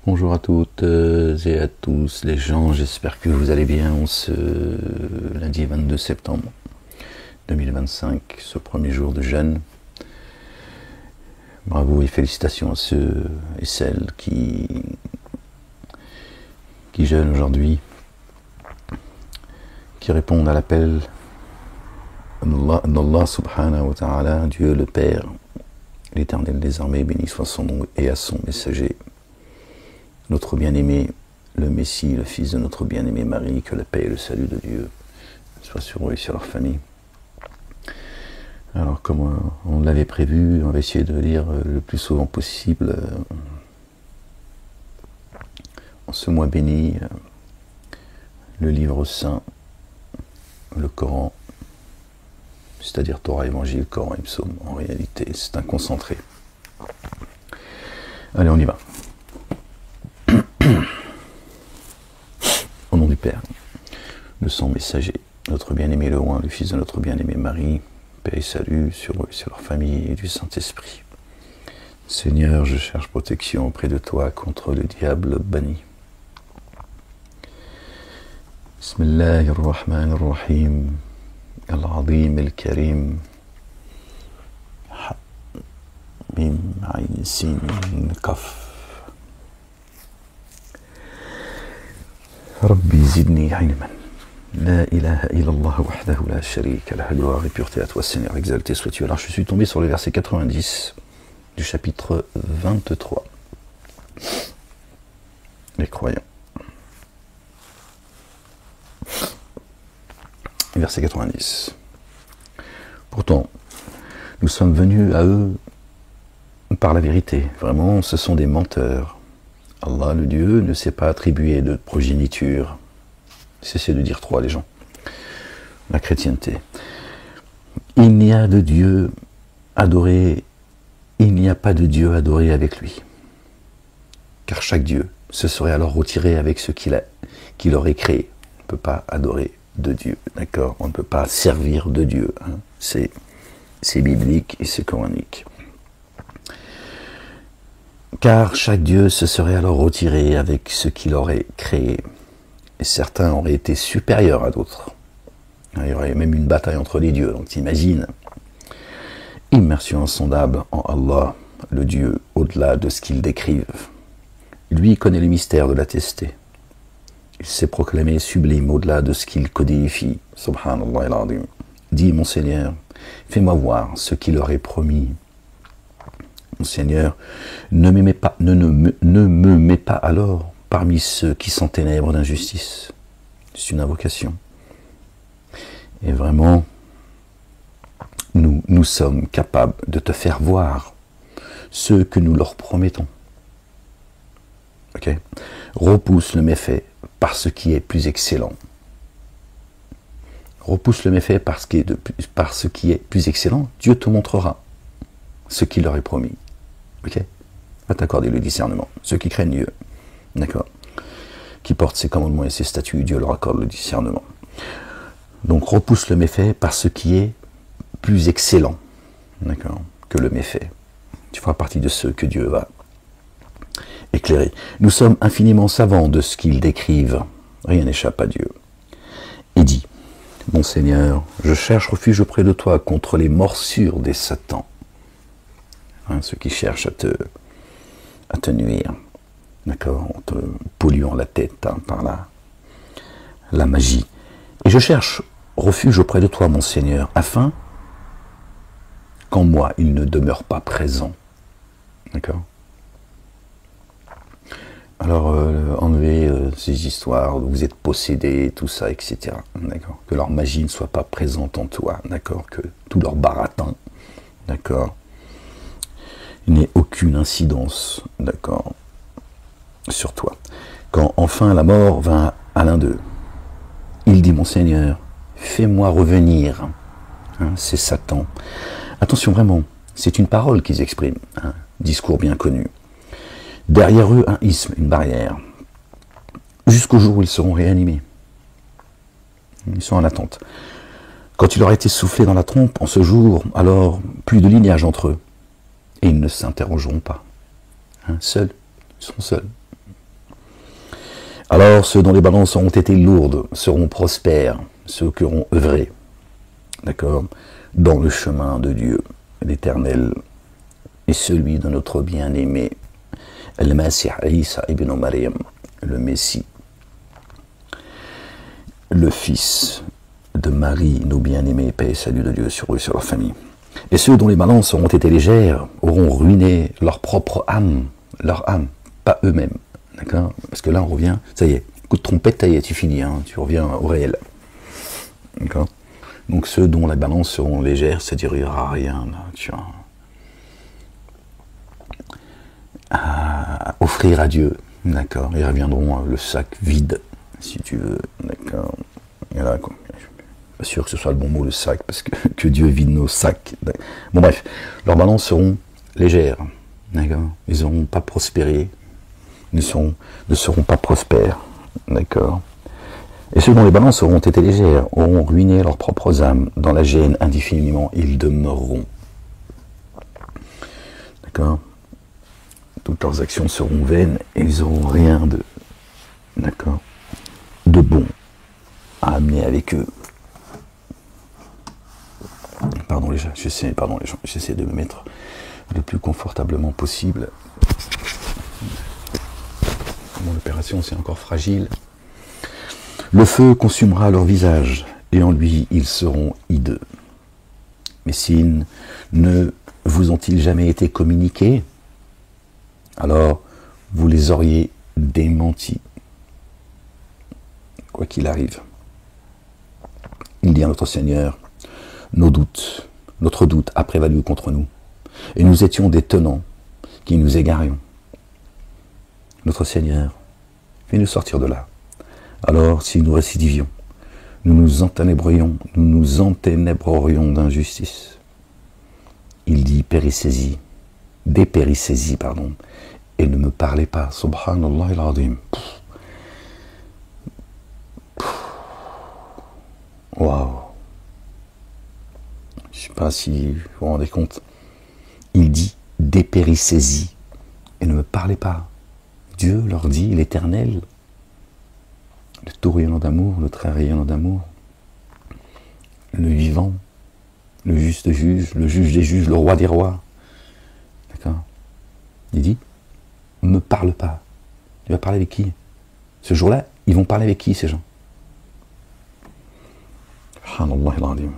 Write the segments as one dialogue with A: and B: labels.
A: Bonjour à toutes et à tous les gens, j'espère que vous allez bien ce lundi 22 septembre 2025, ce premier jour de jeûne. Bravo et félicitations à ceux et celles qui jeûnent aujourd'hui, qui répondent à l'appel d'Allah subhanahu wa ta'ala, Dieu le Père, l'Éternel des armées, béni soit son nom, et à son messager, notre bien-aimé, le Messie, le fils de notre bien-aimé Marie, que la paix et le salut de Dieu soient sur eux et sur leur famille. Alors, comme on l'avait prévu, on va essayer de lire le plus souvent possible en ce mois béni le livre saint, le Coran, c'est-à-dire Torah, Évangile, Coran et Psaume. En réalité, c'est un concentré. Allez, on y va. Au nom du Père, de son messager, notre bien-aimé le Roi, le fils de notre bien-aimé Marie, paix et salut sur eux et sur leur famille, et du Saint-Esprit. Seigneur, je cherche protection auprès de toi contre le diable banni. Bismillahirrahmanirrahim. Al-Azim al-Karim. Mim Ayn Sin Kaf. Rabbi zidni ilman. La ilaha illallah wahdahu la sharika lah. Gloire et pureté à toi, Seigneur, exalté sois-tu. Alors je suis tombé sur le verset 90 du chapitre 23. Les croyants. Verset 90. Pourtant, nous sommes venus à eux par la vérité. Vraiment, ce sont des menteurs. Allah, le Dieu, ne s'est pas attribué de progéniture. Cessez de dire trois, les gens. La chrétienté. Il n'y a de Dieu adoré, il n'y a pas de Dieu adoré avec lui. Car chaque Dieu se serait alors retiré avec ce qu'il aurait créé. On ne peut pas adorer de Dieu, d'accord? On ne peut pas servir de Dieu. Hein. C'est biblique et c'est coranique. Car chaque Dieu se serait alors retiré avec ce qu'il aurait créé. Et certains auraient été supérieurs à d'autres. Il y aurait même une bataille entre les dieux, donc t'imagines. Immersion insondable en Allah, le Dieu, au-delà de ce qu'ils décrivent. Lui connaît les mystères de l'attesté. Il s'est proclamé sublime au-delà de ce qu'il codifie. Subhanallah al-Azim. Dis, mon Seigneur, fais-moi voir ce qu'il aurait promis. Mon Seigneur, ne me mets pas alors parmi ceux qui s'enténèbrent d'injustice. C'est une invocation. Et vraiment, nous sommes capables de te faire voir ce que nous leur promettons. Ok? Repousse le méfait par ce qui est plus excellent. Repousse le méfait par ce qui est plus excellent. Dieu te montrera ce qu'il leur est promis. Ok? Va t'accorder le discernement. Ceux qui craignent Dieu, d'accord, qui portent ses commandements et ses statuts, Dieu leur accorde le discernement. Donc repousse le méfait par ce qui est plus excellent, d'accord, que le méfait. Tu feras partie de ceux que Dieu va éclairer. Nous sommes infiniment savants de ce qu'ils décrivent. Rien n'échappe à Dieu. Et dit, mon Seigneur, je cherche refuge auprès de toi contre les morsures des satans. Hein, ceux qui cherchent à te nuire, d'accord, en te polluant la tête par la magie. Et je cherche refuge auprès de toi, mon Seigneur, afin qu'en moi, il ne demeure pas présent. D'accord? Alors, enlevez ces histoires où vous êtes possédé, tout ça, etc. D'accord? Que leur magie ne soit pas présente en toi, d'accord? Que tout leur baratin, d'accord, n'ait aucune incidence, d'accord, sur toi. Quand enfin la mort vint à l'un d'eux, il dit, mon Seigneur, fais-moi revenir. Hein, c'est Satan. Attention, vraiment, c'est une parole qu'ils expriment, hein, discours bien connu. Derrière eux, un isthme, une barrière, jusqu'au jour où ils seront réanimés. Ils sont en attente. Quand il leur a été soufflé dans la trompe, en ce jour, alors plus de lignage entre eux, et ils ne s'interrogeront pas. Hein, seuls, ils sont seuls. Alors ceux dont les balances ont été lourdes seront prospères, ceux qui auront œuvré, d'accord, dans le chemin de Dieu, l'Éternel, et celui de notre bien-aimé, Al-Masih Isa ibn Maryam, le Messie, le fils de Marie, nos bien-aimés, paix et salut de Dieu sur eux, sur leur famille. Et ceux dont les balances auront été légères auront ruiné leur propre âme, pas eux-mêmes. D'accord? Parce que là, on revient, ça y est, coup de trompette, ça y est, tu finis, hein, tu reviens au réel. D'accord? Donc ceux dont les balances seront légères, c'est-à-dire il n'y aura rien, là, tu vois, à offrir à Dieu. D'accord? Ils reviendront le sac vide, si tu veux. D'accord? Et là, quoi. Je suis pas sûr que ce soit le bon mot, le sac, parce que Dieu vide nos sacs. Bon, bref, leurs balances seront légères. D'accord? Ils n'auront pas prospéré, ne seront pas prospères. D'accord? Et ceux dont les balances auront été légères auront ruiné leurs propres âmes. Dans la gêne indéfiniment, ils demeureront. D'accord? Toutes leurs actions seront vaines et ils n'auront rien de, d'accord, de bon à amener avec eux. Pardon les gens, j'essaie de me mettre le plus confortablement possible. Mon opération, c'est encore fragile. Le feu consumera leur visage, et en lui, ils seront hideux. Mais signes ne vous ont-ils jamais été communiqués? Alors, vous les auriez démentis. Quoi qu'il arrive. Il dit à notre Seigneur, notre doute a prévalu contre nous, et nous étions des tenants qui nous égarions. Notre Seigneur, fais-nous sortir de là. Alors, si nous récidivions, nous nous enténébrerions d'injustice. Il dit, dépérissez-y, et ne me parlez pas. Subhanallah al-Azim. Waouh. Je ne sais pas si vous vous rendez compte. Il dit, dépérissez-y, et ne me parlez pas. Dieu leur dit, l'Éternel, le tout rayonnant d'amour, le très rayonnant d'amour, le vivant, le juste juge, le juge des juges, le roi des rois. D'accord? Il dit, ne me parle pas. Tu vas parler avec qui? Ce jour-là, ils vont parler avec qui, ces gens?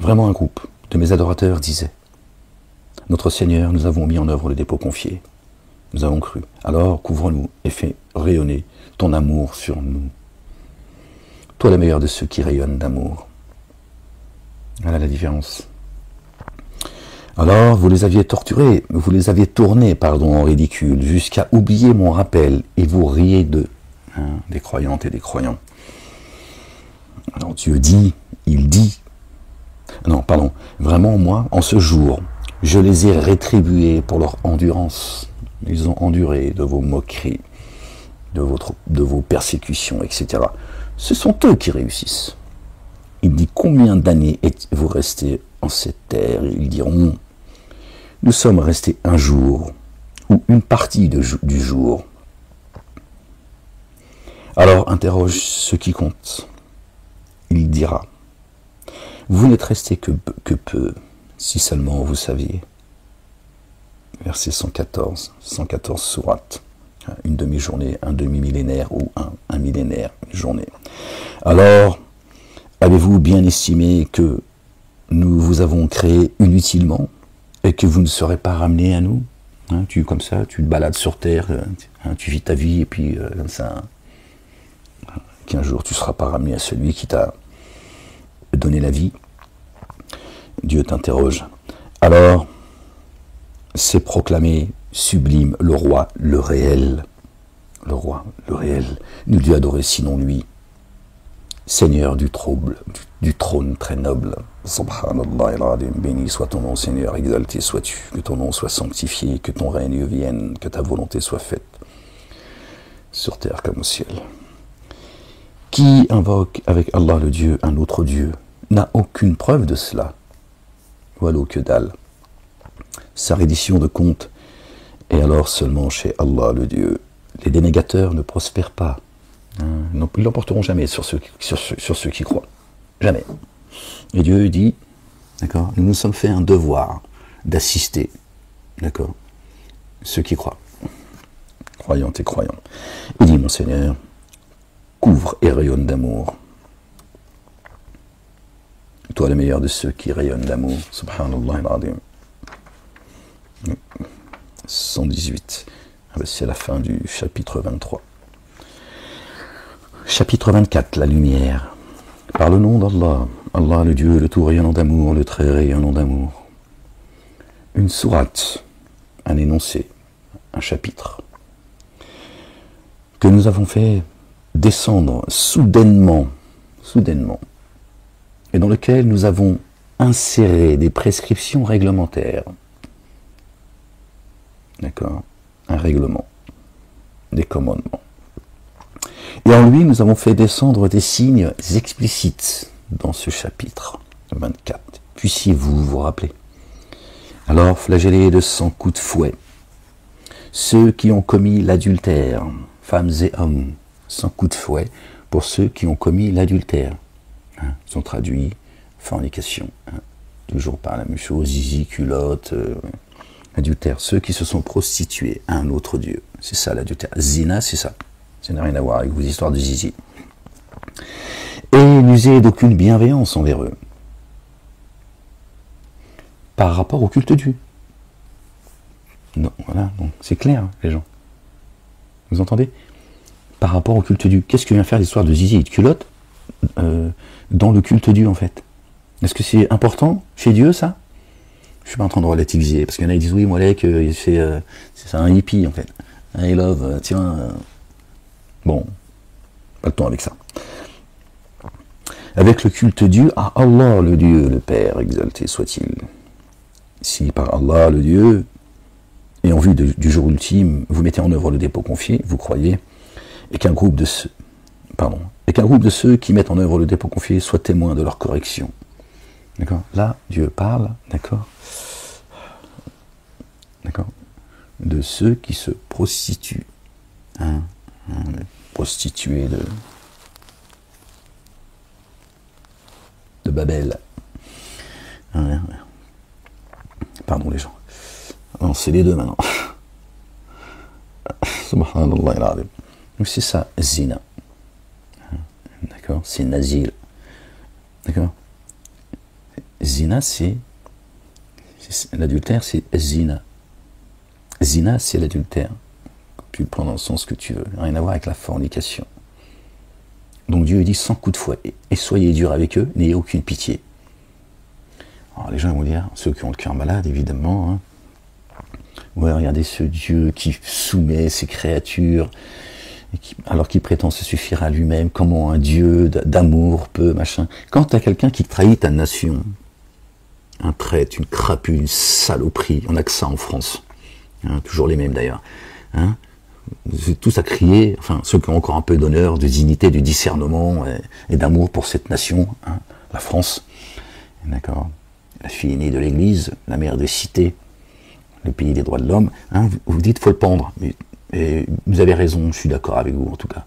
A: Vraiment un groupe de mes adorateurs disait, notre Seigneur, nous avons mis en œuvre le dépôt confié. Nous avons cru. Alors, couvre-nous et fais rayonner ton amour sur nous. Toi, le meilleur de ceux qui rayonnent d'amour. Voilà la différence. Alors, vous les aviez torturés, vous les aviez tournés, en ridicule, jusqu'à oublier mon rappel, et vous riez d'eux, hein, des croyantes et des croyants. Alors Dieu dit, il dit, non, pardon, vraiment moi, en ce jour, je les ai rétribués pour leur endurance. Ils ont enduré de vos moqueries, de vos persécutions, etc. Ce sont eux qui réussissent. Il dit, combien d'années êtes-vous restés en cette terre? Ils diront, nous sommes restés un jour, ou une partie du jour. Alors interroge ceux qui comptent. Il dira, vous n'êtes restés que peu, si seulement vous saviez. Verset 114 sourates. Une demi-journée, un demi-millénaire ou un millénaire, une journée. Alors, avez-vous bien estimé que nous vous avons créé inutilement et que vous ne serez pas ramenés à nous, hein, comme ça, tu te balades sur terre, hein, tu vis ta vie et puis comme ça, qu'un jour tu ne seras pas ramené à celui qui t'a donné la vie. Dieu t'interroge. Alors, c'est proclamé sublime le roi, le réel. Le roi, le réel. Nul Dieu adoré sinon lui. Seigneur du trône très noble. Subhanallah al-Azim. Béni soit ton nom, Seigneur, exalté sois-tu. Que ton nom soit sanctifié, que ton règne vienne, que ta volonté soit faite, sur terre comme au ciel. Qui invoque avec Allah le Dieu un autre Dieu n'a aucune preuve de cela. Voilà que dalle. Sa reddition de compte est alors seulement chez Allah le Dieu. Les dénégateurs ne prospèrent pas. Ils ne l'emporteront jamais sur ceux qui croient. Jamais. Et Dieu dit, d'accord, nous nous sommes fait un devoir d'assister, d'accord, ceux qui croient. Croyantes et croyants. Il dit, mon Seigneur, couvre et rayonne d'amour. Toi, le meilleur de ceux qui rayonnent d'amour. Subhanallah al-Azim. 118. C'est la fin du chapitre 23. Chapitre 24, la lumière. Par le nom d'Allah, Allah le Dieu, le tout rayonnant d'amour, le très rayonnant d'amour. Une sourate, un énoncé, un chapitre, que nous avons fait descendre soudainement, et dans lequel nous avons inséré des prescriptions réglementaires. D'accord? Un règlement, des commandements. Et en lui, nous avons fait descendre des signes explicites dans ce chapitre 24. Puissiez-vous vous rappeler. Alors, flagellés de 100 coups de fouet, ceux qui ont commis l'adultère, femmes et hommes, 100 coups de fouet pour ceux qui ont commis l'adultère. Ils sont traduits fornication. Toujours par la même chose, zizi, culotte, adultère. Ceux qui se sont prostitués à un autre Dieu. C'est ça l'adultère. Zina, c'est ça. Ça n'a rien à voir avec vos histoires de zizi. Et n'usez d'aucune bienveillance envers eux. Par rapport au culte Dieu. Non, voilà, donc c'est clair, les gens. Vous entendez? Par rapport au culte Dieu. Qu'est-ce que vient faire l'histoire de zizi et de culotte dans le culte Dieu, en fait? Est-ce que c'est important chez Dieu, ça? Je suis pas en train de relativiser, parce qu'il y en a qui disent, oui, Molek, c'est un hippie, en fait. I love, tiens... Bon, pas le temps avec ça. Avec le culte Dieu à Allah, le Dieu, le Père, exalté soit-il. Si par Allah, le Dieu, et en vue du jour ultime, vous mettez en œuvre le dépôt confié, vous croyez, et qu'un groupe de ceux qui mettent en œuvre le dépôt confié soit témoin de leur correction. D'accord? Là, Dieu parle, d'accord, de ceux qui se prostituent. Prostituées de Babel. Pardon les gens. Non, c'est les deux maintenant. Subhanallah al-Azim. Donc c'est ça, zina. D'accord? C'est nazil. D'accord? Zina, c'est l'adultère, c'est zina. Zina, c'est l'adultère. Tu le prends dans le sens que tu veux. Rien à voir avec la fornication. Donc Dieu dit 100 coups de fouet. Et soyez durs avec eux, n'ayez aucune pitié. Alors les gens vont dire, ceux qui ont le cœur malade, évidemment, ouais, regardez ce Dieu qui soumet ses créatures, alors qu'il prétend se suffire à lui-même, comment un Dieu d'amour peut, machin. Quand tu as quelqu'un qui trahit ta nation, un traître, une crapule, une saloperie, on n'a que ça en France. Toujours les mêmes d'ailleurs. Vous êtes tous à crier, enfin ceux qui ont encore un peu d'honneur, de dignité, de discernement et d'amour pour cette nation, la France, d'accord, la fille aînée de l'Église, la mère des cités, le pays des droits de l'homme, vous dites faut le pendre, mais vous avez raison, je suis d'accord avec vous en tout cas.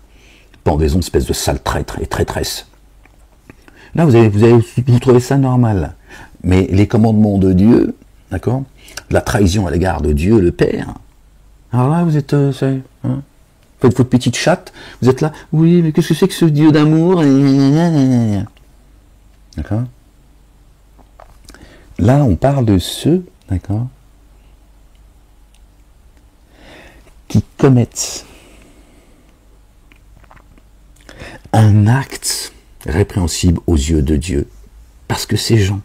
A: Pendaison, espèce de sale traître et traîtresse. Là vous trouvez ça normal, mais les commandements de Dieu, d'accord, la trahison à l'égard de Dieu le Père. Alors là, vous êtes, faites votre petite chatte, vous êtes là, oui, mais qu'est-ce que c'est que ce Dieu d'amour? D'accord? Là, on parle de ceux, d'accord, qui commettent un acte répréhensible aux yeux de Dieu, parce que ces gens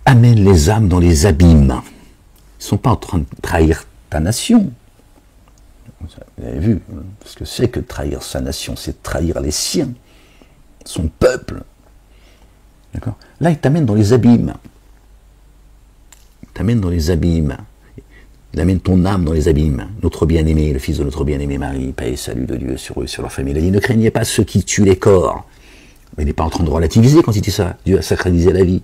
A: amènent les âmes dans les abîmes. Ils ne sont pas en train de trahir ta nation. Vous avez vu ce que c'est que trahir sa nation, c'est trahir les siens, son peuple. D'accord? Là, il t'amène dans les abîmes. Il t'amène dans les abîmes. Il amène ton âme dans les abîmes. Notre bien-aimé, le fils de notre bien-aimé Marie, paix et salut de Dieu sur eux, sur leur famille. Il a dit, ne craignez pas ceux qui tuent les corps. Mais il n'est pas en train de relativiser quand il dit ça. Dieu a sacralisé la vie.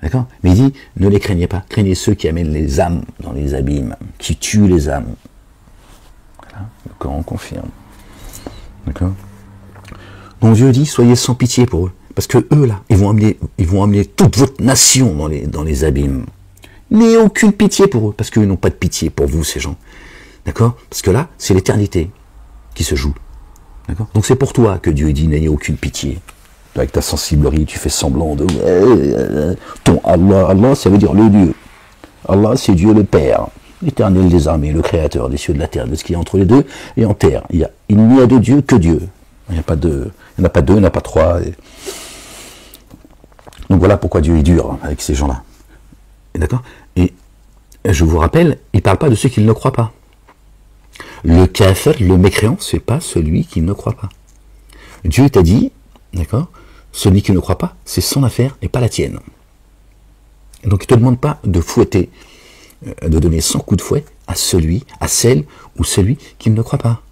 A: D'accord? Mais il dit, ne les craignez pas, craignez ceux qui amènent les âmes dans les abîmes, qui tuent les âmes. Voilà, le Coran confirme. D'accord? Donc Dieu dit, soyez sans pitié pour eux. Parce que eux, là, ils vont amener toute votre nation dans les abîmes. N'ayez aucune pitié pour eux, parce qu'ils n'ont pas de pitié pour vous, ces gens. D'accord? Parce que là, c'est l'éternité qui se joue. D'accord? Donc c'est pour toi que Dieu dit, n'ayez aucune pitié. Avec ta sensiblerie, tu fais semblant de... Ton Allah, ça veut dire le Dieu. Allah, c'est Dieu le Père, l'éternel des armées, le créateur des cieux et de la terre, de ce qui est entre les deux et en terre. Il n'y a de Dieu que Dieu. Il n'y a pas deux, il n'y en a pas deux, il n'y en a pas trois. Donc voilà pourquoi Dieu est dur avec ces gens-là. D'accord? Et je vous rappelle, il ne parle pas de ceux qui ne croient pas. Le kafir, le mécréant, c'est pas celui qui ne croit pas. Dieu t'a dit, d'accord, celui qui ne croit pas, c'est son affaire et pas la tienne. Et donc il ne te demande pas de fouetter, de donner 100 coups de fouet à celle ou celui qui ne croit pas.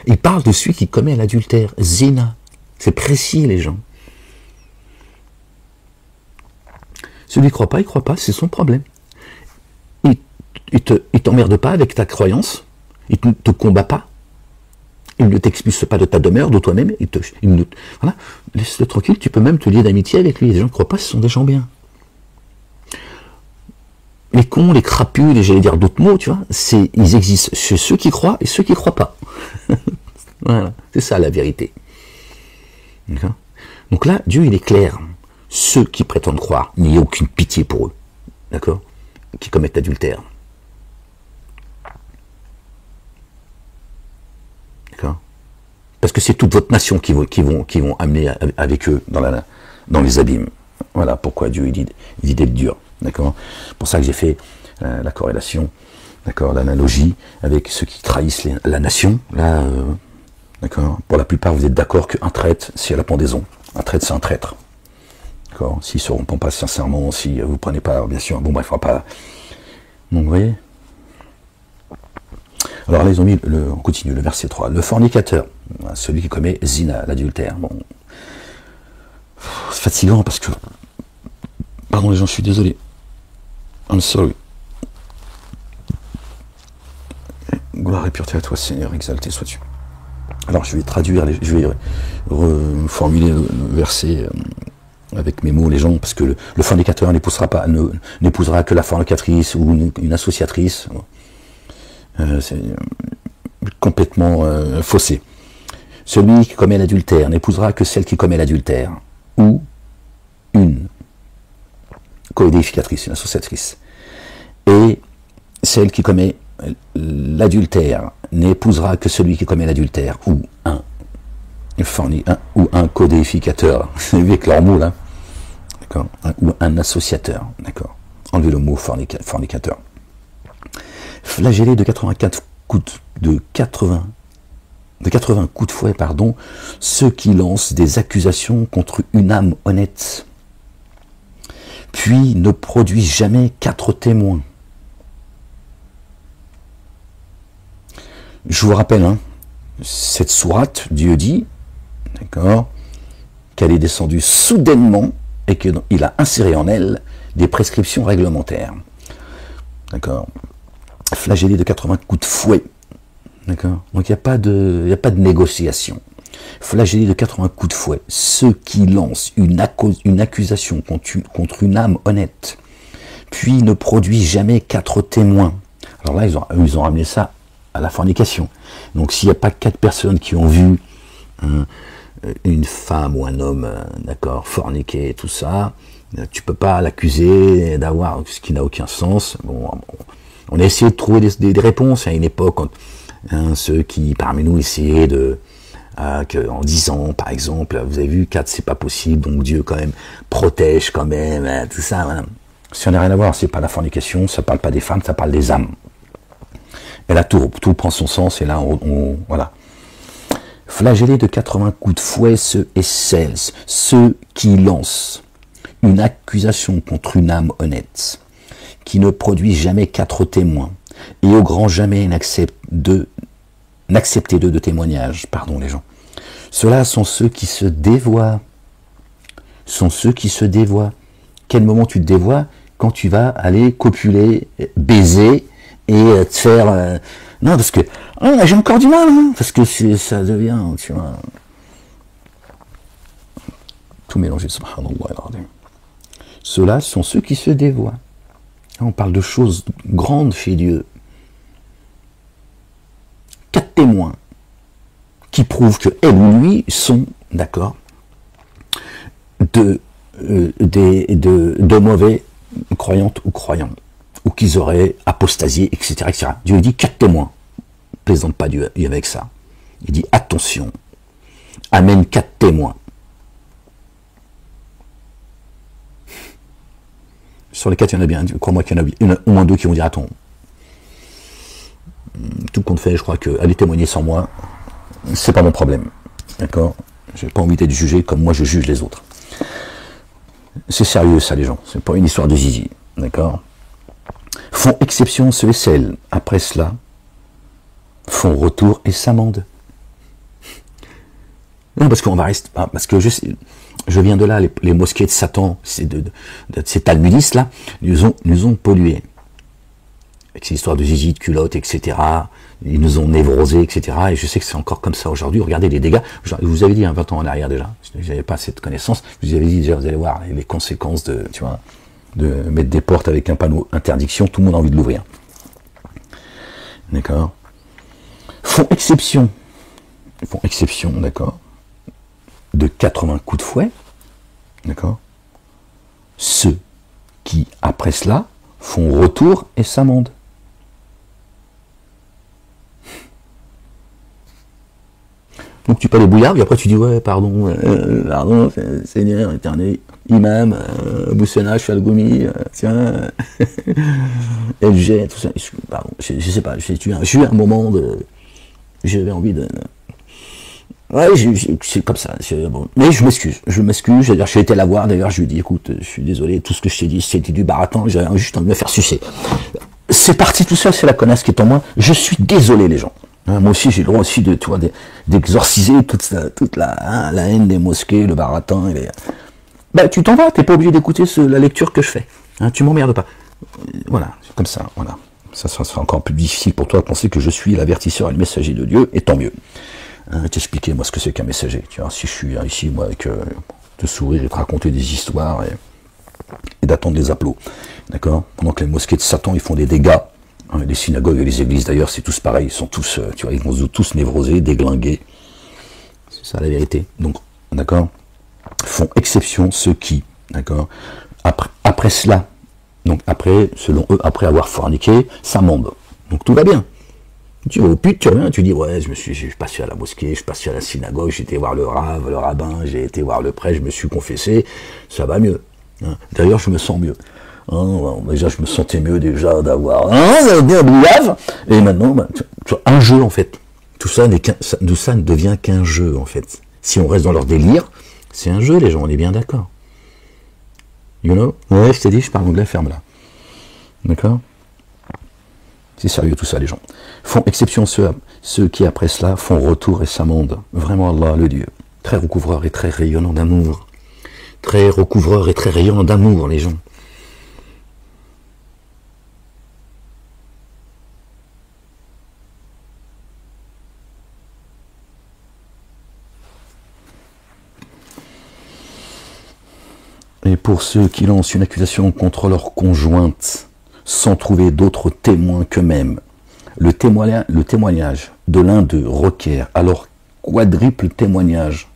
A: Il parle de celui qui commet l'adultère, zina. C'est précis, les gens. Celui qui ne croit pas, c'est son problème. Il t'emmerde pas avec ta croyance, il ne te combat pas, il ne t'expulse pas de ta demeure, de toi-même, voilà, laisse-le tranquille, tu peux même te lier d'amitié avec lui. Les gens qui ne croient pas, ce sont des gens bien. Les cons, les crapus, j'allais dire d'autres mots, tu vois, ils existent chez ceux qui croient et ceux qui ne croient pas. Voilà, c'est ça la vérité. Donc là, Dieu, il est clair. Ceux qui prétendent croire, il n'y a aucune pitié pour eux, d'accord, qui commettent l'adultère. D'accord? Parce que c'est toute votre nation qui vont amener avec eux dans les abîmes. Voilà pourquoi Dieu il dit d'être dur. D'accord? C'est pour ça que j'ai fait la corrélation, d'accord, l'analogie avec ceux qui trahissent la nation. Là, d'accord? Pour la plupart, vous êtes d'accord qu'un traître, c'est la pendaison. Un traître, c'est un traître. D'accord? S'il ne se répond pas sincèrement, si vous ne prenez pas, bien sûr, bon bref, on va pas. Donc vous voyez. Alors là, ils ont mis, on continue, le verset 3. Le fornicateur, celui qui commet zina, l'adultère. Bon. C'est fatigant parce que... Pardon les gens, je suis désolé. I'm sorry. Gloire et pureté à toi, Seigneur, exalté sois-tu. Alors je vais traduire, je vais reformuler le verset avec mes mots, les gens, parce que le fornicateur n'épousera que la fornicatrice ou une associatrice. C'est complètement faussé. Celui qui commet l'adultère n'épousera que celle qui commet l'adultère, ou une coédificatrice, une associatrice. Et celle qui commet l'adultère n'épousera que celui qui commet l'adultère, ou un codéificateur, c'est avec leur mot là, d'accord, ou un associateur, d'accord. Enlevez le mot fornicateur. Flagellé de 80 coups de fouet, pardon, ceux qui lancent des accusations contre une âme honnête, puis ne produisent jamais 4 témoins. Je vous rappelle, hein, cette sourate, Dieu dit, d'accord, qu'elle est descendue soudainement et qu'il a inséré en elle des prescriptions réglementaires. D'accord. Flagellé de 80 coups de fouet. D'accord. Donc il n'y a pas de négociation. Flagellé de 80 coups de fouet. Ceux qui lancent une accusation contre une âme honnête, puis ne produisent jamais 4 témoins. Alors là, ils ont ramené ça à la fornication. Donc s'il n'y a pas 4 personnes qui ont vu une femme ou un homme, d'accord, forniquer, tout ça, tu peux pas l'accuser d'avoir ce qui n'a aucun sens. Bon, on a essayé de trouver des réponses à une époque, ceux qui parmi nous essayaient en disant, par exemple, vous avez vu, 4 c'est pas possible, donc Dieu quand même protège quand même, tout ça. Voilà. Ça n'a rien à voir, c'est pas la fornication, ça parle pas des femmes, ça parle des âmes. Et là, tout prend son sens, et là, voilà. Flagellés de 80 coups de fouet, ceux qui lancent une accusation contre une âme honnête, qui ne produisent jamais 4 témoins, et au grand jamais n'acceptez d'eux de témoignage, pardon les gens. Ceux-là sont ceux qui se dévoient. Quel moment tu te dévoies? Quand tu vas aller copuler, baiser, et te faire Non, parce que j'ai encore du mal, hein, parce que ça devient, tu vois, tout mélangé, subhanallah. Ceux-là sont ceux qui se dévoient. On parle de choses grandes chez Dieu. 4 témoins qui prouvent que elle ou lui sont, d'accord, de mauvais croyantes ou croyants, ou qu'ils auraient apostasié, etc., etc. Dieu dit 4 témoins. Ne plaisante pas Dieu avec ça. Il dit attention, amène 4 témoins. Sur les 4, il y en a bien, crois-moi qu'il y en a au moins 2 qui vont dire attends, tout compte fait, je crois qu'aller témoigner sans moi, c'est pas mon problème. D'accord? J'ai pas envie d'être jugé comme moi je juge les autres. C'est sérieux ça les gens, c'est pas une histoire de zizi. D'accord? Font exception ceux et celles, après cela, font retour et s'amendent. Non, parce qu'on va rester. Parce que je viens de là, les mosquées de Satan, ces talmudistes là, nous ont pollués. Avec ces histoires de zizi, de culottes, etc. Ils nous ont névrosés, etc. Et je sais que c'est encore comme ça aujourd'hui. Regardez les dégâts. Je vous avais dit 20 ans en arrière déjà. Je n'avais pas cette connaissance. Je vous avais dit déjà, vous allez voir les conséquences de mettre des portes avec un panneau interdiction. Tout le monde a envie de l'ouvrir. D'accord. Font exception, d'accord, de 80 coups de fouet, d'accord, ceux qui, après cela, font retour et s'amendent. Donc tu parles des bouillards, et après tu dis, ouais, pardon, Seigneur, éternel, imam, Boussena, Chalgoumi, tiens, LG, tout ça, pardon, je sais pas, j'ai eu un moment j'avais envie de... Ouais, c'est comme ça. Bon. Mais je m'excuse. J'ai été la voir, d'ailleurs, je lui ai dit, écoute, je suis désolé, tout ce que je t'ai dit, c'était du baratin, j'avais juste envie de me faire sucer. C'est parti tout ça, c'est la connasse qui est en moi. Je suis désolé, les gens. Moi aussi, j'ai le droit aussi d'exorciser toute la haine des mosquées, le baratin. Bah, tu t'en vas, t'es pas obligé d'écouter la lecture que je fais. Hein, tu m'emmerdes pas. Voilà, c'est comme ça, voilà. Ça sera encore plus difficile pour toi de penser que je suis l'avertisseur et le messager de Dieu, et tant mieux. T'expliquer moi ce que c'est qu'un messager. Tu vois, si je suis ici, moi, avec te sourire et te raconter des histoires et d'attendre les applaudissements. D'accord? Pendant que les mosquées de Satan, ils font des dégâts. Hein, les synagogues et les églises d'ailleurs, c'est tous pareil. Ils sont tous, tu vois, ils vont tous névrosés, déglingués. C'est ça la vérité. Donc, d'accord? Font exception ceux qui, d'accord? Après cela, donc après, selon eux, après avoir forniqué, s'amendent. Donc tout va bien. Tu vas au pute, tu reviens, tu dis, ouais, je suis passé à la mosquée, je suis passé à la synagogue, j'ai été voir le rabbin, j'ai été voir le prêtre, je me suis confessé, ça va mieux. Hein. D'ailleurs, je me sens mieux. Hein, déjà, je me sentais mieux déjà d'avoir bien bouillave, et maintenant, tu vois, un jeu en fait. Tout ça ne devient qu'un jeu en fait. Si on reste dans leur délire, c'est un jeu, les gens, on est bien d'accord. You know? Ouais, je t'ai dit, je parle anglais, ferme-la. D'accord? C'est sérieux tout ça, les gens. Font exception ceux qui, après cela, font retour et s'amendent. Vraiment Allah, le Dieu. Très recouvreur et très rayonnant d'amour. Très recouvreur et très rayonnant d'amour, les gens. Et pour ceux qui lancent une accusation contre leur conjointe, sans trouver d'autres témoins qu'eux-mêmes, le témoignage de l'un d'eux requiert alors quadruple témoignage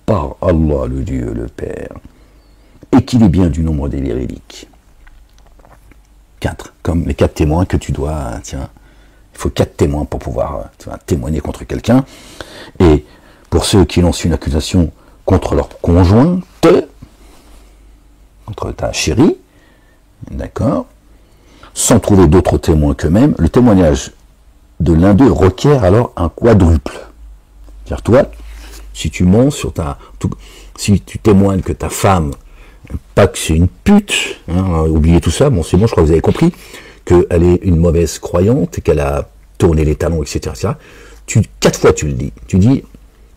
A: par Allah, le Dieu, le Père, et qu'il est bien du nombre des véridiques. 4, comme les 4 témoins que tu dois, tiens, il faut 4 témoins pour pouvoir témoigner contre quelqu'un. Et pour ceux qui lancent une accusation contre leur conjointe, contre ta chérie, d'accord, sans trouver d'autres témoins qu'eux-mêmes, le témoignage de l'un d'eux requiert alors un quadruple. C'est-à-dire toi, si tu mens sur si tu témoignes que ta femme, pas que c'est une pute, hein, oubliez tout ça, bon c'est bon, je crois que vous avez compris, qu'elle est une mauvaise croyante, et qu'elle a tourné les talons, etc., etc. 4 fois tu le dis. Tu dis,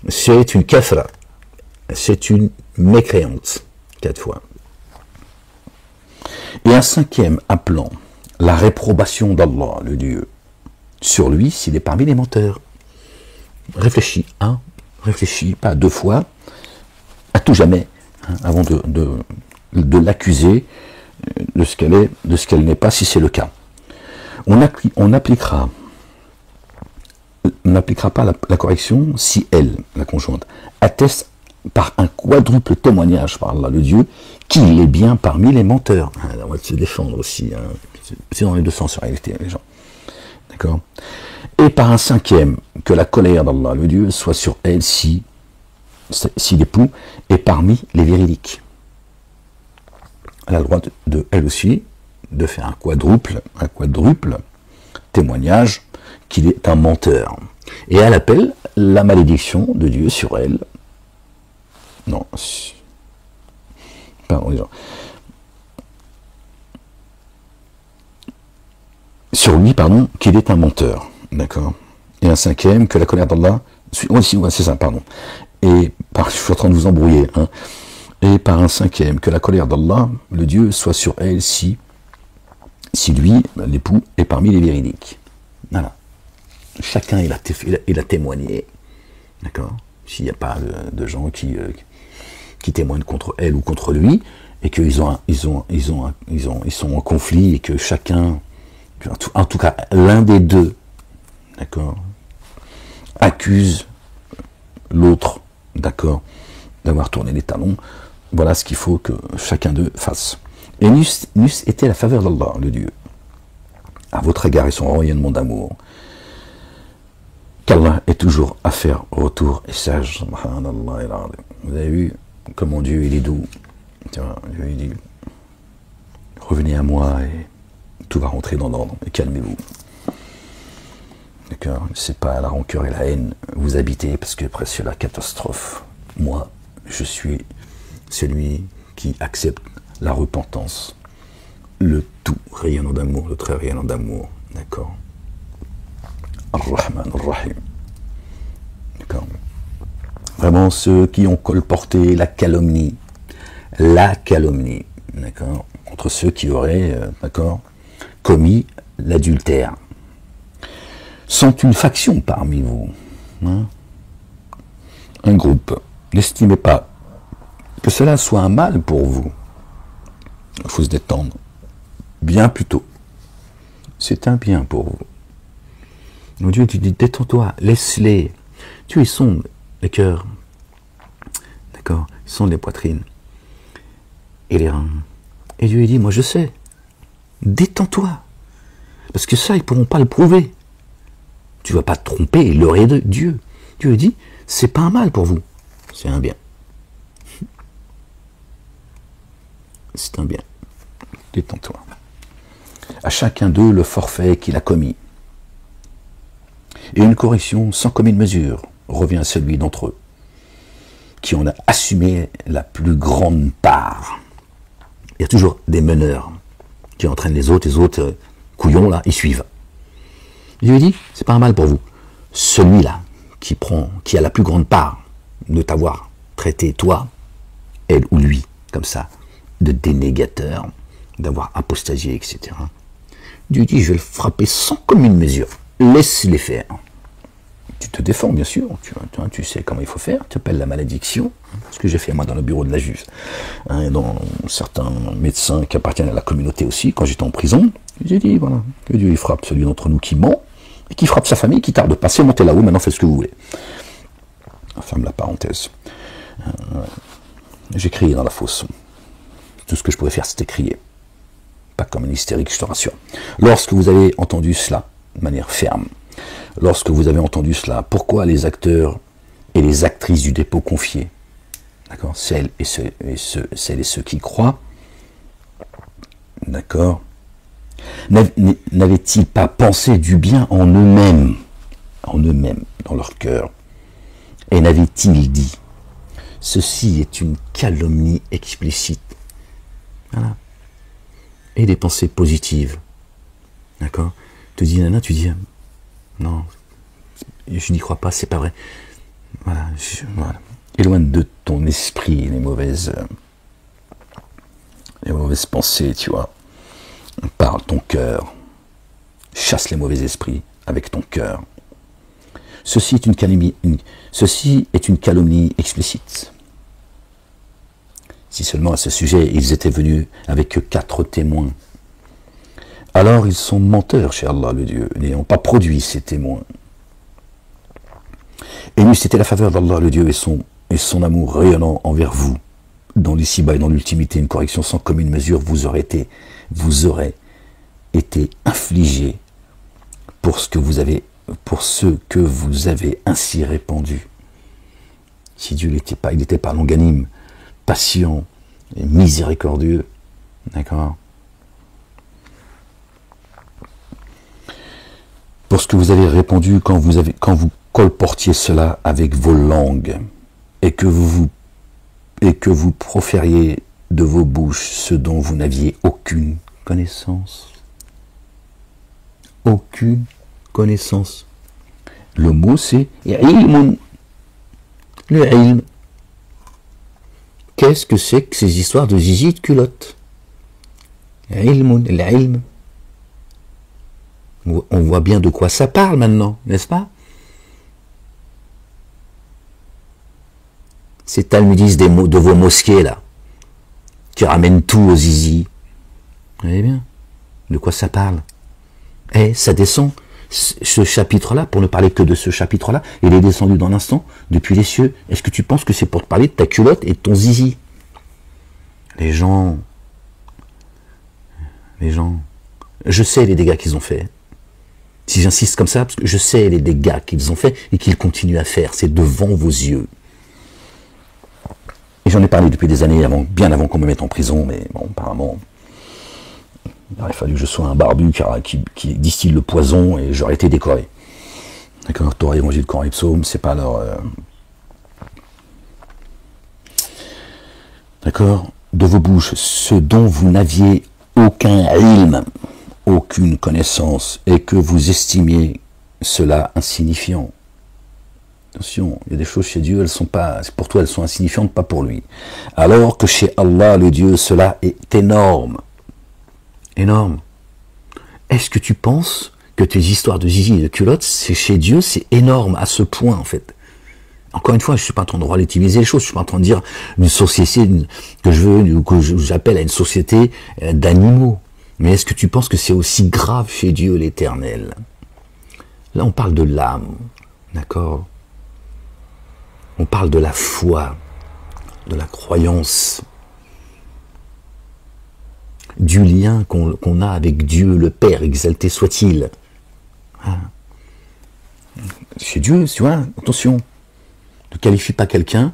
A: c'est une kafra, c'est une mécréante, 4 fois. Et un 5e appelant la réprobation d'Allah, le Dieu, sur lui s'il est parmi les menteurs. Réfléchis, hein, réfléchis, pas 2 fois, à tout jamais, hein, avant de l'accuser de ce qu'elle est, de ce qu'elle n'est pas, si c'est le cas. On n'appliquera pas la correction si elle, la conjointe, atteste par un quadruple témoignage par Allah, le Dieu, qu'il est bien parmi les menteurs. On va se défendre aussi, hein. C'est dans les deux sens en réalité, les gens. D'accord? Et par un 5e, que la colère d'Allah, le Dieu, soit sur elle si l'époux est parmi les véridiques. Elle a le droit elle aussi, de faire un quadruple témoignage qu'il est un menteur. Et elle appelle la malédiction de Dieu sur elle. Non. Pardon, les gens. Sur lui, pardon, qu'il est un menteur. D'accord. Et un 5e, que la colère d'Allah... Oui, c'est ça, pardon. Et je suis en train de vous embrouiller. Hein. Et par un 5e, que la colère d'Allah, le Dieu, soit sur elle si lui, l'époux, est parmi les véridiques. Voilà. Chacun, il a témoigné. D'accord. S'il n'y a pas de gens qui témoignent contre elle ou contre lui, et qu'ils sont en conflit, et que chacun, en tout cas l'un des deux, d'accord, accuse l'autre, d'accord, d'avoir tourné les talons. Voilà ce qu'il faut que chacun d'eux fasse. Et n'eût été la faveur d'Allah, le Dieu, à votre égard et son rayonnement d'amour, qu'Allah est toujours à faire retour et sage. Subhanallah. Vous avez vu comment Dieu il est doux. Dieu il dit, revenez à moi et tout va rentrer dans l'ordre. Et calmez-vous. D'accord. C'est pas la rancœur et la haine vous habitez parce que après c'est la catastrophe. Moi, je suis celui qui accepte la repentance, le tout rayonnant d'amour, le très rayonnant d'amour. D'accord. Ar-Rahman Ar-Rahim. D'accord. Vraiment ceux qui ont colporté la calomnie, d'accord, contre ceux qui auraient, d'accord, commis l'adultère, sont une faction parmi vous, hein, un groupe. N'estimez pas que cela soit un mal pour vous. Il faut se détendre. Bien plutôt. C'est un bien pour vous. Donc Dieu, tu dis, détends-toi, laisse-les. Dieu, ils sondent les cœurs. D'accord? Ils sondent les poitrines. Et les reins. Et Dieu, il dit, moi je sais. Détends-toi. Parce que ça, ils ne pourront pas le prouver. Tu ne vas pas te tromper et leurrer de Dieu. Dieu dit, c'est pas un mal pour vous. C'est un bien. C'est un bien. Détends-toi. À chacun d'eux le forfait qu'il a commis. Et une correction sans commune mesure revient à celui d'entre eux qui en a assumé la plus grande part. Il y a toujours des meneurs qui entraînent les autres couillons là, ils suivent. Dieu dit, c'est pas un mal pour vous. Celui-là qui a la plus grande part de t'avoir traité, toi, elle ou lui, comme ça, de dénégateur, d'avoir apostasié, etc. Dieu dit, je vais le frapper sans commune mesure. Laisse-les faire. Tu te défends, bien sûr. Tu sais comment il faut faire. Tu appelles la malédiction. Ce que j'ai fait, moi, dans le bureau de la juge. Hein, dans certains médecins qui appartiennent à la communauté aussi, quand j'étais en prison, j'ai dit, voilà, que Dieu il frappe celui d'entre nous qui ment, et qui frappe sa famille, qui tarde de passer, montez là-haut, maintenant faites ce que vous voulez. Ferme la parenthèse. J'ai crié dans la fosse. Tout ce que je pouvais faire, c'était crier. Pas comme un hystérique, je te rassure. Lorsque vous avez entendu cela, de manière ferme, lorsque vous avez entendu cela, pourquoi les acteurs et les actrices du dépôt confiés, d'accord, celles et ceux qui croient, d'accord, n'avaient-ils pas pensé du bien en eux-mêmes, dans leur cœur, et n'avaient-ils dit, ceci est une calomnie explicite, voilà, et des pensées positives, d'accord, tu dis nana, tu dis non, je n'y crois pas, c'est pas vrai, voilà, éloigne de ton esprit les mauvaises pensées, tu vois. Parle ton cœur, chasse les mauvais esprits, avec ton cœur. Ceci est une calomnie explicite. Si seulement à ce sujet ils étaient venus avec 4 témoins. Alors ils sont menteurs chez Allah le Dieu, n'ayant pas produit ces témoins. Et lui c'était la faveur d'Allah le Dieu et son amour rayonnant envers vous. Dans l'ici-bas et dans l'ultimité, une correction sans commune mesure vous aurait été infligée pour ce que vous avez ainsi répandu. Si Dieu il n'était pas longanime, patient et miséricordieux, d'accord? Pour ce que vous avez répandu quand vous colportiez cela avec vos langues et que vous profériez de vos bouches ce dont vous n'aviez aucune connaissance. Aucune connaissance. Le mot c'est ilmun. Le ilm. Qu'est-ce que c'est que ces histoires de zizi et de culotte? Ilmun, l'ilm. On voit bien de quoi ça parle maintenant, n'est-ce pas? Ces talmudistes de vos mosquées là, qui ramènent tout au zizi. Vous voyez bien de quoi ça parle? Et ça descend, ce chapitre-là, pour ne parler que de ce chapitre-là, il est descendu dans l'instant, depuis les cieux. Est-ce que tu penses que c'est pour te parler de ta culotte et de ton zizi? Les gens, je sais les dégâts qu'ils ont fait. Si j'insiste comme ça, parce que je sais les dégâts qu'ils ont fait et qu'ils continuent à faire, c'est devant vos yeux. Et j'en ai parlé depuis des années, bien avant qu'on me mette en prison, mais bon, apparemment, il aurait fallu que je sois un barbu qui distille le poison et j'aurais été décoré. D'accord, Torah, Évangile, Coran et Psaume, c'est pas leur... D'accord, de vos bouches, ce dont vous n'aviez aucun ilm, aucune connaissance, et que vous estimiez cela insignifiant. Attention, il y a des choses chez Dieu, elles sont pas, pour toi elles sont insignifiantes, pas pour lui. Alors que chez Allah, le Dieu, cela est énorme. Énorme. Est-ce que tu penses que tes histoires de zizi et de culottes, c'est chez Dieu, c'est énorme à ce point en fait? Encore une fois, je ne suis pas en train de relativiser les choses, je ne suis pas en train de dire une société que j'appelle à une société d'animaux. Mais est-ce que tu penses que c'est aussi grave chez Dieu l'Éternel? Là, on parle de l'âme, d'accord? On parle de la foi, de la croyance, du lien qu'on a avec Dieu, le Père, exalté soit-il. Hein? Chez Dieu, tu vois, attention, ne qualifie pas quelqu'un,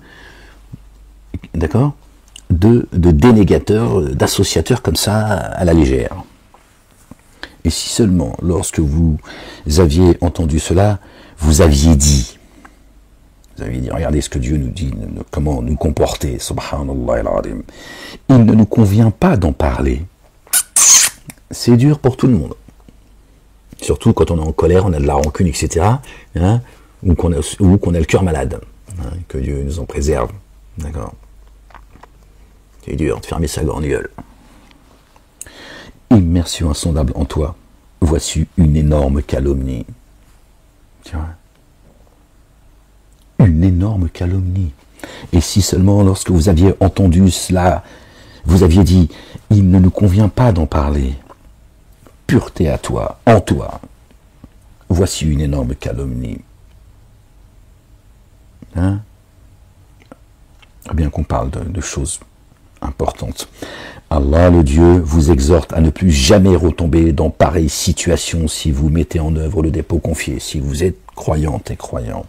A: d'accord, de dénégateur, d'associateur comme ça à la légère. Et si seulement, lorsque vous aviez entendu cela, vous aviez dit, regardez ce que Dieu nous dit, comment nous comporter, subhanallah al-azim. Il ne nous convient pas d'en parler. C'est dur pour tout le monde. Surtout quand on est en colère, on a de la rancune, etc. Hein, ou qu'on a le cœur malade. Hein, que Dieu nous en préserve. D'accord? C'est dur de fermer sa grande gueule. Immersion insondable en toi. Voici une énorme calomnie. Tu vois? Une énorme calomnie. Et si seulement lorsque vous aviez entendu cela, vous aviez dit, il ne nous convient pas d'en parler. Pureté à toi, en toi. Voici une énorme calomnie. Hein? Bien qu'on parle de choses importantes. Allah, le Dieu, vous exhorte à ne plus jamais retomber dans pareille situation si vous mettez en œuvre le dépôt confié, si vous êtes croyante et croyant.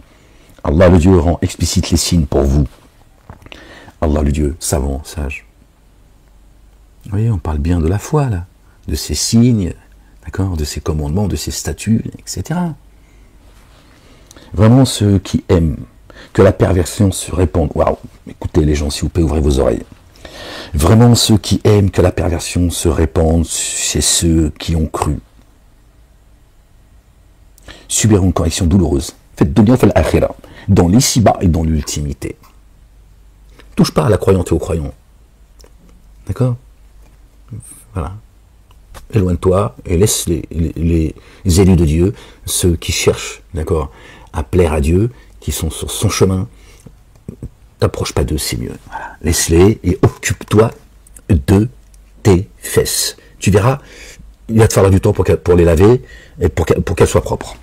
A: Allah, le Dieu, rend explicite les signes pour vous. Allah, le Dieu, savant, sage. Vous voyez, on parle bien de la foi, là, de ses signes, d'accord, de ses commandements, de ses statuts, etc. Vraiment, ceux qui aiment que la perversion se répande. Waouh, écoutez les gens, s'il vous plaît, ouvrez vos oreilles. Vraiment, ceux qui aiment que la perversion se répande chez ceux qui ont cru. Subiront une correction douloureuse. Faites dunya fal akhira, dans l'ici-bas et dans l'ultimité. Touche pas à la croyante et aux croyants. D'accord? Voilà. éloigne-toi et laisse les élus de Dieu, ceux qui cherchent, d'accord, à plaire à Dieu, qui sont sur son chemin. T'approche pas d'eux, c'est mieux. Voilà. Laisse-les et occupe-toi de tes fesses. Tu verras, il va te falloir du temps pour les laver et pour qu'elles soient propres.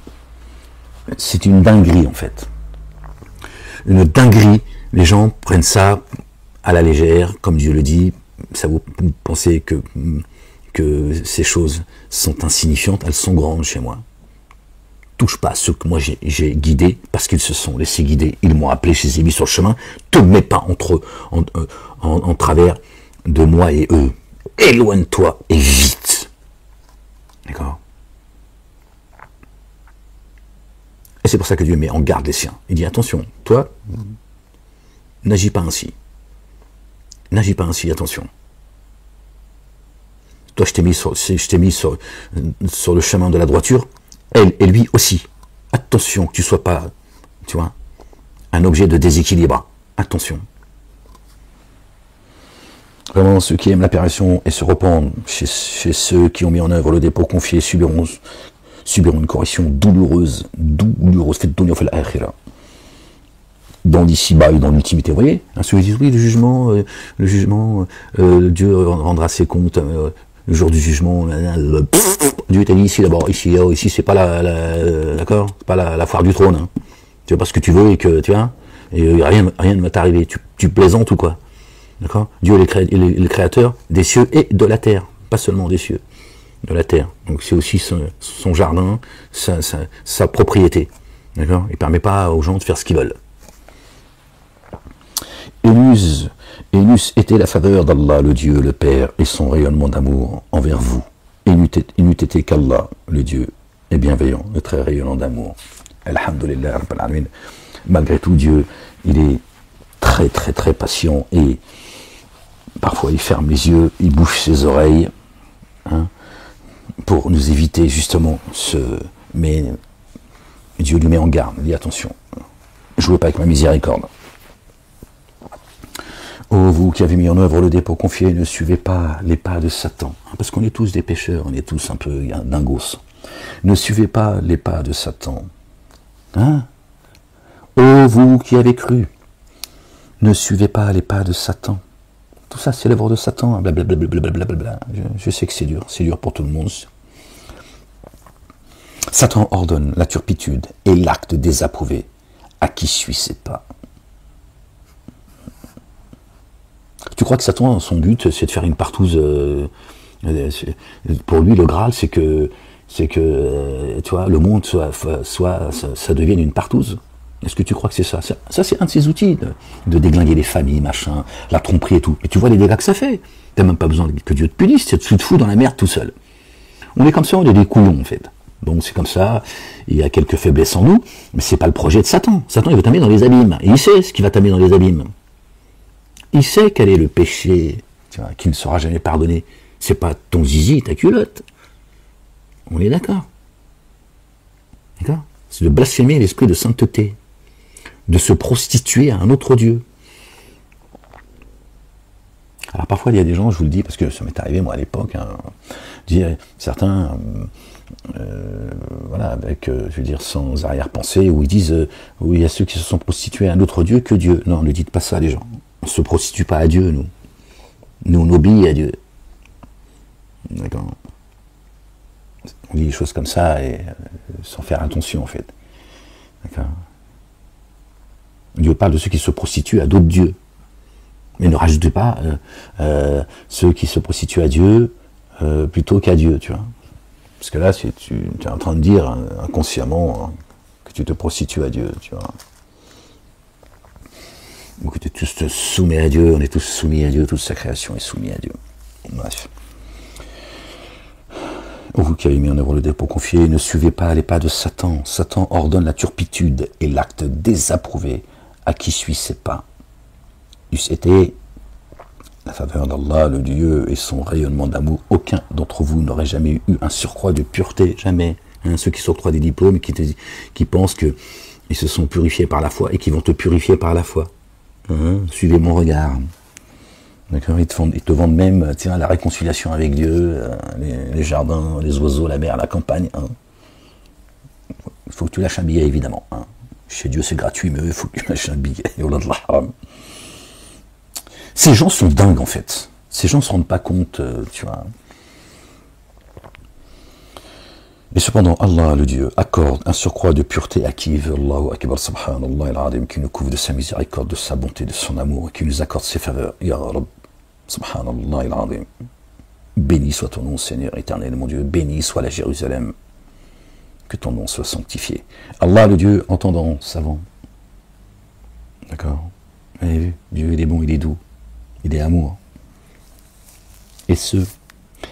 A: C'est une dinguerie en fait. Une dinguerie. Les gens prennent ça à la légère, comme Dieu le dit. Ça vous pensez que ces choses sont insignifiantes, elles sont grandes chez moi. Touche pas à ceux que moi j'ai guidés, parce qu'ils se sont laissés guider, ils m'ont appelé, je les ai mis sur le chemin, te mets pas en travers de moi et eux. Éloigne-toi et vite. D'accord? Et c'est pour ça que Dieu met en garde les siens. Il dit, attention, toi, n'agis pas ainsi. N'agis pas ainsi, attention. Toi, je t'ai mis sur le chemin de la droiture, elle et lui aussi. Attention que tu sois pas, tu vois, un objet de déséquilibre. Attention. Vraiment, ceux qui aiment l'apparition et se repentent, chez ceux qui ont mis en œuvre le dépôt confié, subiront une correction douloureuse. Faites donner la akhira. Dans l'ici-bas et dans l'ultimité. Vous voyez, ceux qui disent oui, le jugement, Dieu rendra ses comptes. Le jour du jugement, Dieu t'a dit ici d'abord, ici c'est pas d'accord, c'est pas la foire du trône. Hein. Tu vois pas ce que tu veux et que tu vois, et rien ne va t'arriver. Tu plaisantes ou quoi? D'accord? Dieu est le créateur des cieux et de la terre, pas seulement des cieux, de la terre. Donc c'est aussi son jardin, sa propriété. D'accord? Il permet pas aux gens de faire ce qu'ils veulent. Et n'eût été la faveur d'Allah, le Dieu, le Père, et son rayonnement d'amour envers vous. Et n'eût été qu'Allah, le Dieu, est bienveillant, le très rayonnant d'amour. Alhamdulillah, Rabbil Alamin. Malgré tout, Dieu, il est très, très, très patient, et parfois il ferme les yeux, il bouche ses oreilles, hein, pour nous éviter justement Mais Dieu lui met en garde, il dit attention, jouez pas avec ma miséricorde. Oh, vous qui avez mis en œuvre le dépôt confié, ne suivez pas les pas de Satan. Parce qu'on est tous des pécheurs, on est tous un peu dingos. Ne suivez pas les pas de Satan. Hein? Oh, vous qui avez cru, ne suivez pas les pas de Satan. Tout ça, c'est l'œuvre de Satan. Blablabla. Je sais que c'est dur pour tout le monde. Satan ordonne la turpitude et l'acte désapprouvé à qui suit ses pas. Tu crois que Satan, son but, c'est de faire une partouze pour lui, le Graal, c'est que tu vois, le monde ça devienne une partouze. Est-ce que tu crois que c'est ça? Ça, c'est un de ses outils, de déglinguer les familles, machin, la tromperie et tout. Et tu vois les dégâts que ça fait. T'as même pas besoin que Dieu te punisse, tu te fous dans la merde tout seul. On est comme ça, on est des couillons, en fait. Donc c'est comme ça, il y a quelques faiblesses en nous, mais c'est pas le projet de Satan. Satan, il veut t'amener dans les abîmes. Et il sait ce qui va t'amener dans les abîmes. Il sait quel est le péché, tu vois, qui ne sera jamais pardonné. C'est pas ton zizi, ta culotte. On est d'accord. D'accord? C'est de blasphémer l'esprit de sainteté. De se prostituer à un autre Dieu. Alors parfois il y a des gens, je vous le dis, parce que ça m'est arrivé moi à l'époque, hein, certains, voilà, avec, je veux dire, sans arrière-pensée, où ils disent, oui, il y a ceux qui se sont prostitués à un autre Dieu que Dieu. Non, ne dites pas ça les gens. On ne se prostitue pas à Dieu, nous. Nous, on obéit à Dieu. D'accord? On dit des choses comme ça et sans faire attention, en fait. D'accord? Dieu parle de ceux qui se prostituent à d'autres dieux. Mais ne rajoutez pas ceux qui se prostituent à Dieu plutôt qu'à Dieu, tu vois. Parce que là, tu es en train de dire inconsciemment que tu te prostitues à Dieu, tu vois. Donc tu es tous soumis à Dieu, on est tous soumis à Dieu, toute sa création est soumise à Dieu. Bref. Vous qui avez mis en œuvre le dépôt confié, ne suivez pas les pas de Satan. Satan ordonne la turpitude et l'acte désapprouvé à qui suit ses pas. C'était la faveur d'Allah, le Dieu, et son rayonnement d'amour. Aucun d'entre vous n'aurait jamais eu un surcroît de pureté, jamais. Hein, ceux qui s'octroient des diplômes, qui pensent qu'ils se sont purifiés par la foi et qui vont te purifier par la foi. Hein, suivez mon regard. D'accord, ils te vendent même, tiens, la réconciliation avec Dieu, les jardins, les oiseaux, la mer, la campagne. Hein. Il faut que tu lâches un billet, évidemment. Hein. Chez Dieu, c'est gratuit, mais il faut que tu lâches un billet. Ces gens sont dingues, en fait. Ces gens ne se rendent pas compte, tu vois. Et cependant, Allah, le Dieu, accorde un surcroît de pureté à qui veut. Allahu Akbar, subhanallah al-Azim, qui nous couvre de sa miséricorde, de sa bonté, de son amour, et qui nous accorde ses faveurs. Ya Rab, subhanallah al-Azim. Béni soit ton nom, Seigneur éternel, mon Dieu. Béni soit la Jérusalem. Que ton nom soit sanctifié. Allah, le Dieu, entendant, savant. D'accord? Vous avez vu? Dieu, il est bon, il est doux. Il est amour.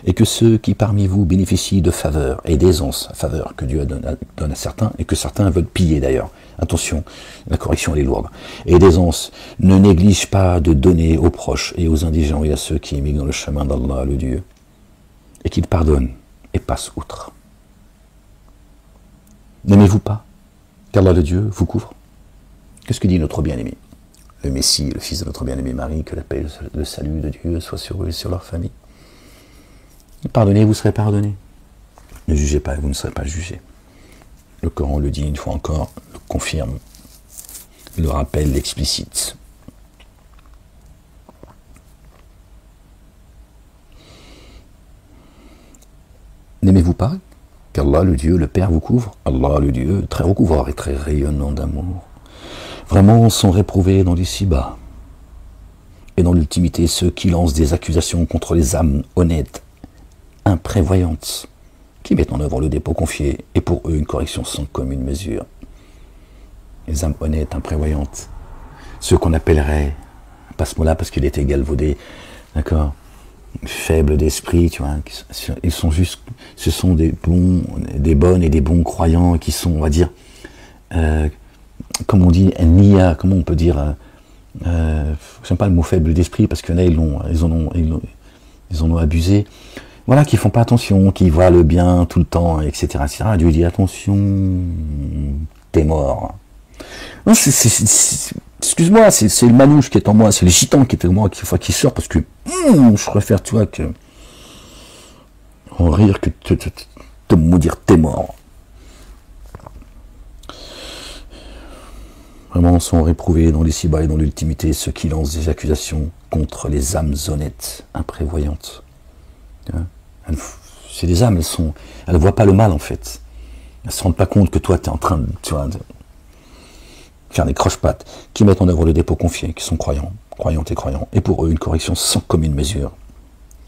A: Et que ceux qui parmi vous bénéficient de faveurs et d'aisance, faveurs que Dieu donne à certains, et que certains veulent piller d'ailleurs. Attention, la correction elle est lourde. Et d'aisance, ne néglige pas de donner aux proches et aux indigents et à ceux qui émigrent dans le chemin d'Allah, le Dieu, et qu'il pardonne et passe outre. N'aimez-vous pas qu'Allah, le Dieu, vous couvre? Qu'est-ce que dit notre bien-aimé? Le Messie, le fils de notre bien-aimé Marie, que la paix et le salut de Dieu soit sur eux et sur leur famille. Pardonnez, vous serez pardonnés. Ne jugez pas, vous ne serez pas jugés. Le Coran le dit une fois encore, le confirme, le rappelle, l'explicite. N'aimez-vous pas qu'Allah, le Dieu, le Père, vous couvre? Allah, le Dieu, très recouvreur et très rayonnant d'amour. Vraiment sont réprouvés dans l'ici-bas. Et dans l'ultimité, ceux qui lancent des accusations contre les âmes honnêtes, imprévoyantes, qui mettent en œuvre le dépôt confié, et pour eux une correction sans commune mesure. Les âmes honnêtes, imprévoyantes, ceux qu'on appellerait, pas ce mot-là parce qu'il était galvaudé, d'accord, faibles d'esprit, tu vois, ils sont juste, ce sont des bonnes et des bons croyants qui sont, on va dire, comme on dit, niya, comment on peut dire, j'aime pas le mot faible d'esprit parce qu'il y en a, ils en ont abusé. Voilà, qui font pas attention, qui voient le bien tout le temps, etc., etc. Dieu dit attention, t'es mort. Non, excuse-moi, c'est le manouche qui est en moi, c'est le gitan qui est en moi, qui sort parce que je préfère, tu vois, que en rire que te maudire, t'es mort. Vraiment sont réprouvés dans les ici-bas et dans l'ultimité ceux qui lancent des accusations contre les âmes honnêtes, imprévoyantes. C'est des âmes, elles ne voient pas le mal en fait. Elles ne se rendent pas compte que toi tu es en train de, tu vois, de faire des croche-pattes, qui mettent en œuvre le dépôt confié, qui sont croyants, croyantes et croyants, et pour eux une correction sans commune mesure.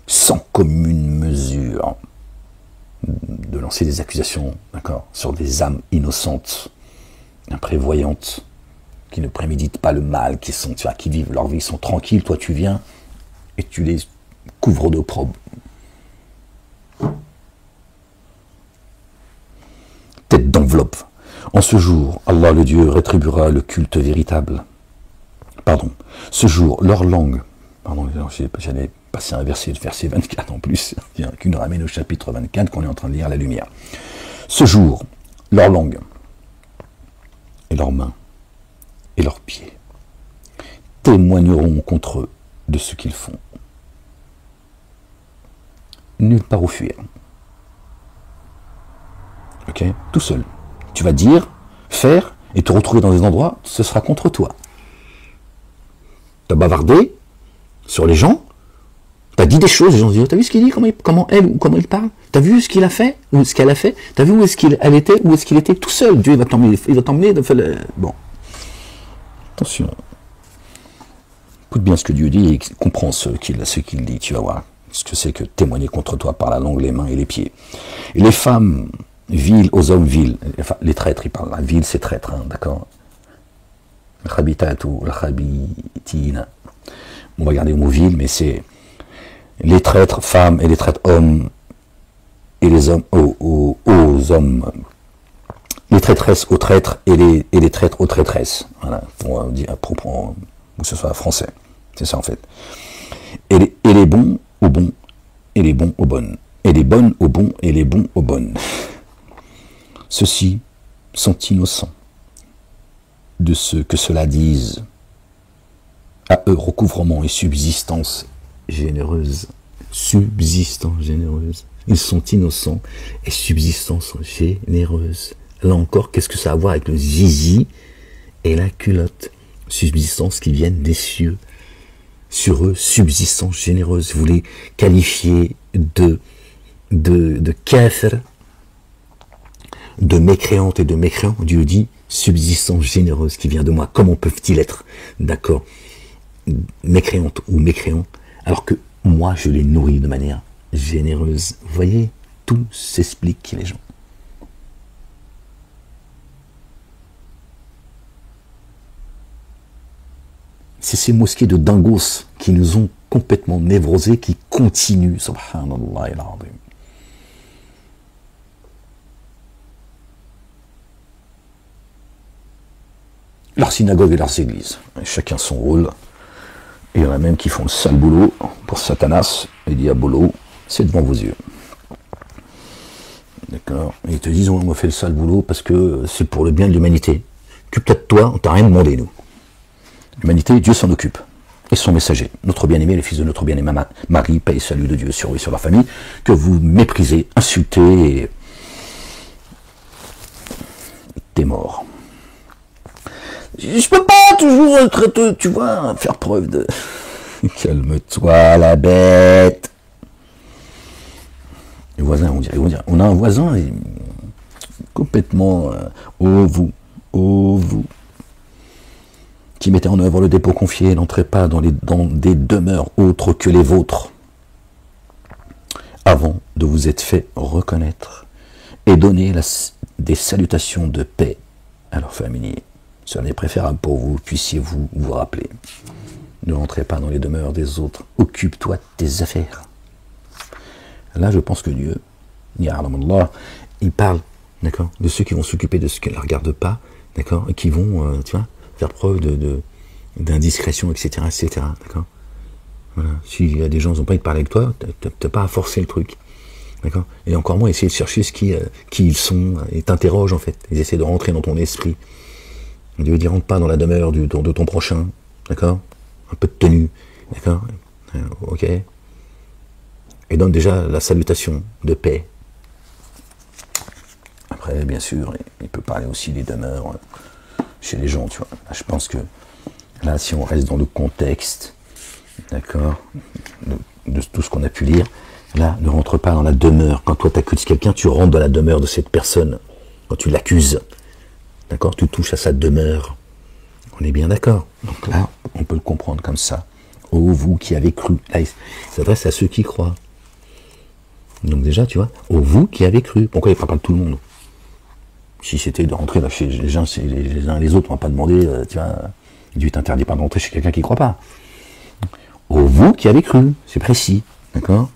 A: Sans commune mesure. De lancer des accusations, d'accord, sur des âmes innocentes, imprévoyantes, qui ne préméditent pas le mal, qui sont, tu vois, qui vivent leur vie, sont tranquilles, toi tu viens et tu les couvres d'opprobre. Tête d'enveloppe. En ce jour, Allah le Dieu rétribuera le culte véritable. Pardon. Ce jour, leur langue. Pardon, j'allais passer un verset, le verset 24 en plus, qui nous ramène au chapitre 24 qu'on est en train de lire à la lumière. Ce jour, leur langue et leurs mains et leurs pieds témoigneront contre eux de ce qu'ils font. Nulle part où fuir. Ok, tout seul. Tu vas dire, faire, et te retrouver dans des endroits, ce sera contre toi. Tu as bavardé sur les gens, tu as dit des choses, les gens se disent, t'as vu ce qu'il dit, comment il parle, t'as vu ce qu'il a fait, ou ce qu'elle a fait, t'as vu où est-ce qu'il était, où est-ce qu'il était tout seul. Dieu il va t'emmener, bon. Attention. Écoute bien ce que Dieu dit et comprends ce qu'il dit, tu vas voir ce que c'est que témoigner contre toi par la langue, les mains et les pieds. Et les femmes viles aux hommes vils, enfin, les traîtres, il parle là, vil c'est traître, hein, d'accord. Khabitatu, khabitina. On va garder le mot vil, mais c'est les traîtres femmes et les traîtres hommes et les hommes aux hommes, les traîtresses aux traîtres et les traîtres aux traîtresses. Voilà, pour dire pour que ce soit français, c'est ça en fait. Et les bons aux bons et les bons aux bonnes, et les bonnes aux bons et les bons aux bonnes. Ceux-ci sont innocents de ce que cela dise. À eux recouvrement et subsistance généreuse. Subsistance généreuse. Ils sont innocents et subsistance généreuse. Là encore, qu'est-ce que ça a à voir avec le zizi et la culotte? Subsistance qui viennent des cieux. Sur eux, subsistance généreuse. Vous les qualifiez de kafir, de mécréante et de mécréant. Dieu dit subsistance généreuse qui vient de moi. Comment peuvent-ils être, d'accord, mécréante ou mécréant, alors que moi je les nourris de manière généreuse? Vous voyez, tout s'explique, les gens. C'est ces mosquées de dingos qui nous ont complètement névrosés, qui continuent, subhanallah al-azim. Leurs synagogues et leurs églises, chacun son rôle. Il y en a même qui font le sale boulot pour Satanas et Diabolo, c'est devant vos yeux. D'accord. Et ils te disent, on fait le sale boulot parce que c'est pour le bien de l'humanité. Occupe-toi de toi, on t'a rien demandé, nous. L'humanité, Dieu s'en occupe. Et son messager, notre bien-aimé, le fils de notre bien-aimé Marie, paix et salut de Dieu sur eux et sur leur famille, que vous méprisez, insultez, et t'es mort. Je peux pas toujours, tu vois, faire preuve de... Calme-toi, la bête. Les voisins vont dire, on a un voisin complètement ô vous, qui mettez en œuvre le dépôt confié, n'entrez pas dans des demeures autres que les vôtres, avant de vous être fait reconnaître, et donner des salutations de paix à leurs familiers. Cela est préférable pour vous, puissiez-vous vous rappeler. Ne rentrez pas dans les demeures des autres, occupe-toi de tes affaires. Là, je pense que Dieu, il parle, d'accord, de ceux qui vont s'occuper de ce qui ne les regarde pas, d'accord, et qui vont, tu vois, faire preuve d'indiscrétion, etc., d'accord. Voilà. S'il y a des gens qui n'ont pas envie de parler avec toi, t'as pas à forcer le truc, d'accord. Et encore moins essayer de chercher qui ils sont, et t'interroges en fait. Ils essaient de rentrer dans ton esprit. Dieu dit, rentre pas dans la demeure de ton prochain, d'accord. Un peu de tenue, d'accord, ok. Et donne déjà la salutation de paix. Après, bien sûr, il peut parler aussi des demeures chez les gens, tu vois. Je pense que là, si on reste dans le contexte, d'accord, de tout ce qu'on a pu lire, là, ne rentre pas dans la demeure. Quand toi t'accuses quelqu'un, tu rentres dans la demeure de cette personne. Quand tu l'accuses, d'accord, tu touches à sa demeure. On est bien d'accord. Donc là, on peut le comprendre comme ça. Ô vous qui avez cru. Là, il s'adresse à ceux qui croient. Donc déjà, tu vois, ô vous qui avez cru. Pourquoi il ne parle pas de tout le monde? Si c'était de rentrer là chez les uns et les autres, on ne va pas demander, tu vois, Dieu t'interdit pas de rentrer chez quelqu'un qui ne croit pas. Ô vous qui avez cru, c'est précis, d'accord?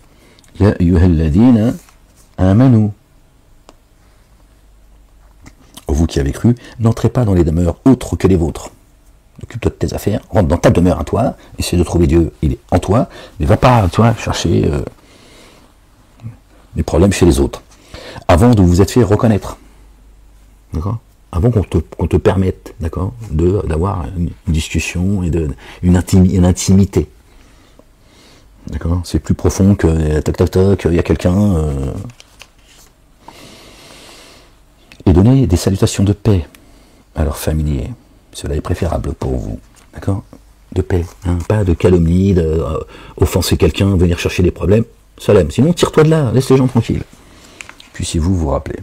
A: Ya ayyuhalladhina amanu. Ô vous qui avez cru, n'entrez pas dans les demeures autres que les vôtres. Occupe-toi de tes affaires, rentre dans ta demeure à toi, essaie de trouver Dieu, il est en toi, mais va pas, tu vois, chercher des problèmes chez les autres. Avant de vous être fait reconnaître. D'accord? Avant qu'on te permette, d'accord, d'avoir une discussion et une intimité. D'accord? C'est plus profond que toc toc toc, il y a quelqu'un. Et donner des salutations de paix à leurs familiers. Cela est préférable pour vous. D'accord? De paix. Hein? Pas de calomnie, offenser quelqu'un, venir chercher des problèmes. Salam. Sinon, tire-toi de là, laisse les gens tranquilles. Puissiez-vous vous rappeler.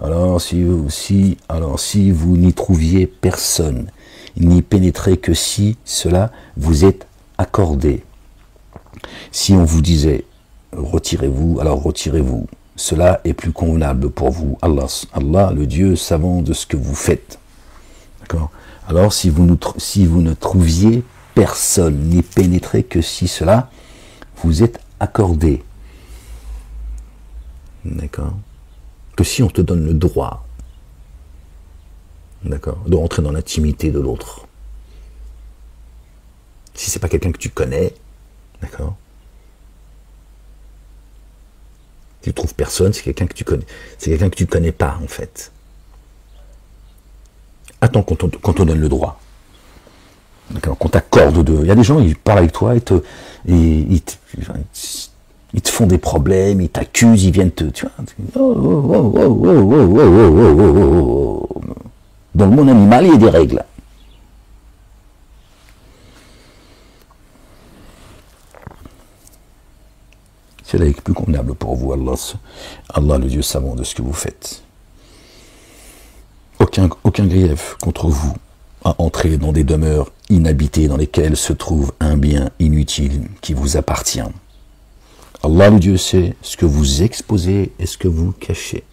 A: Alors si vous n'y trouviez personne, n'y pénétrez que si cela vous est accordé. Si on vous disait retirez-vous, alors retirez-vous. Cela est plus convenable pour vous. Allah, le Dieu savant de ce que vous faites. D'accord? Alors si vous ne trouviez personne, n'y pénétrez que si cela vous est accordé. D'accord? Que si on te donne le droit, d'accord, de rentrer dans l'intimité de l'autre. Si c'est pas quelqu'un que tu connais, d'accord, tu trouves personne, c'est quelqu'un que tu connais, c'est quelqu'un que tu connais pas en fait. Attends qu'on te donne le droit, qu'on t'accorde de... Il y a des gens, ils parlent avec toi, ils te font des problèmes, ils t'accusent, ils viennent te... Tu vois, dans le monde animal, il y a des règles. C'est là qui est plus convenable pour vous, Allah le Dieu savant de ce que vous faites. Aucun grief contre vous à entrer dans des demeures inhabitées dans lesquelles se trouve un bien inutile qui vous appartient. Allah le Dieu sait ce que vous exposez et ce que vous cachez.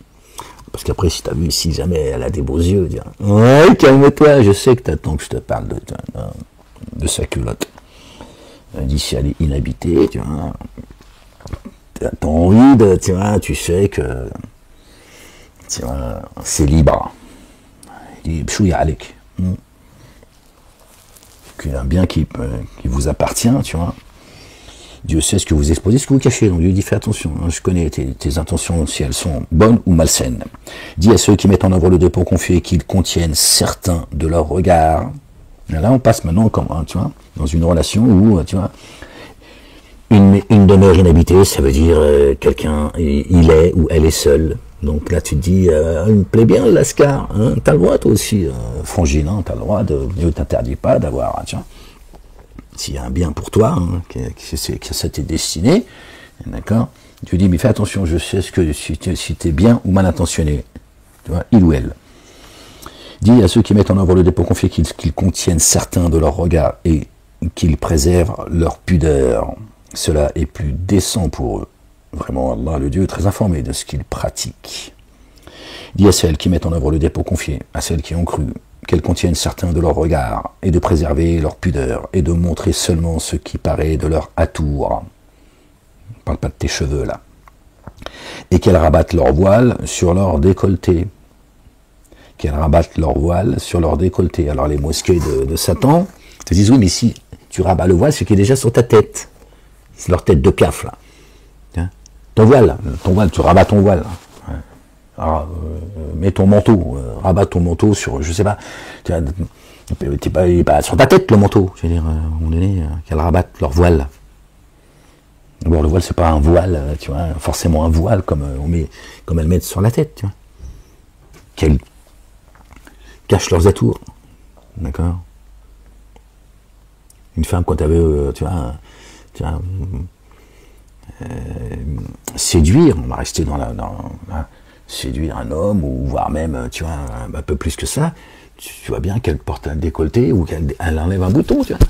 A: Parce qu'après, si tu as vu, si jamais elle a des beaux yeux, dire ouais, calme-toi, je sais que tu attends que je te parle de sa culotte. Elle dit si elle est inhabitée, tu vois, t'as envie de, tu vois, tu sais que, tu vois, c'est libre. Il dit bchouya alek. Qu'il y a un bien qui vous appartient, tu vois. Dieu sait ce que vous exposez, ce que vous cachez. Donc Dieu dit fais attention, hein, je connais tes intentions, si elles sont bonnes ou malsaines. Dis à ceux qui mettent en œuvre le dépôt confié qu'ils contiennent certains de leurs regards. Et là on passe maintenant comme, hein, tu vois, dans une relation où, tu vois, une demeure inhabitée, ça veut dire quelqu'un, il est ou elle est seule. Donc là tu te dis, il me plaît bien le lascar, hein, t'as le droit toi aussi, frangine, hein, t'as le droit de, Dieu t'interdit pas d'avoir, tu vois. S'il y a un bien pour toi, hein, que ça t'est destiné, d'accord, tu dis, mais fais attention, je sais ce que si t'es bien ou mal intentionné, tu vois, il ou elle. Dis à ceux qui mettent en œuvre le dépôt confié qu'ils contiennent certains de leurs regards et qu'ils préservent leur pudeur. Cela est plus décent pour eux. Vraiment, Allah, le Dieu, est très informé de ce qu'ils pratiquent. Dis à celles qui mettent en œuvre le dépôt confié, à celles qui ont cru, qu'elles contiennent certains de leurs regards, et de préserver leur pudeur, et de montrer seulement ce qui paraît de leur atour. On ne parle pas de tes cheveux, là. Et qu'elles rabattent leur voile sur leur décolleté. Qu'elles rabattent leur voile sur leur décolleté. Alors les mosquées de Satan te disent, oui, mais si tu rabats le voile, c'est qui est déjà sur ta tête. C'est leur tête de caf, là. Ton voile, tu rabats ton voile. Alors, mets ton manteau, rabat ton manteau sur, je sais pas, t'es pas sur ta tête le manteau. Je veux dire, à un moment donné, qu'elles rabattent leur voile. D'abord, le voile, c'est pas un voile, tu vois, forcément un voile comme elles mettent sur la tête, tu vois. Qu'elles cachent leurs atours, d'accord. Une femme, quand elle veut, tu vois, séduire, on va rester dans séduire un homme, ou voire même, tu vois, un peu plus que ça, tu vois bien qu'elle porte un décolleté ou qu'elle enlève un bouton, tu vois.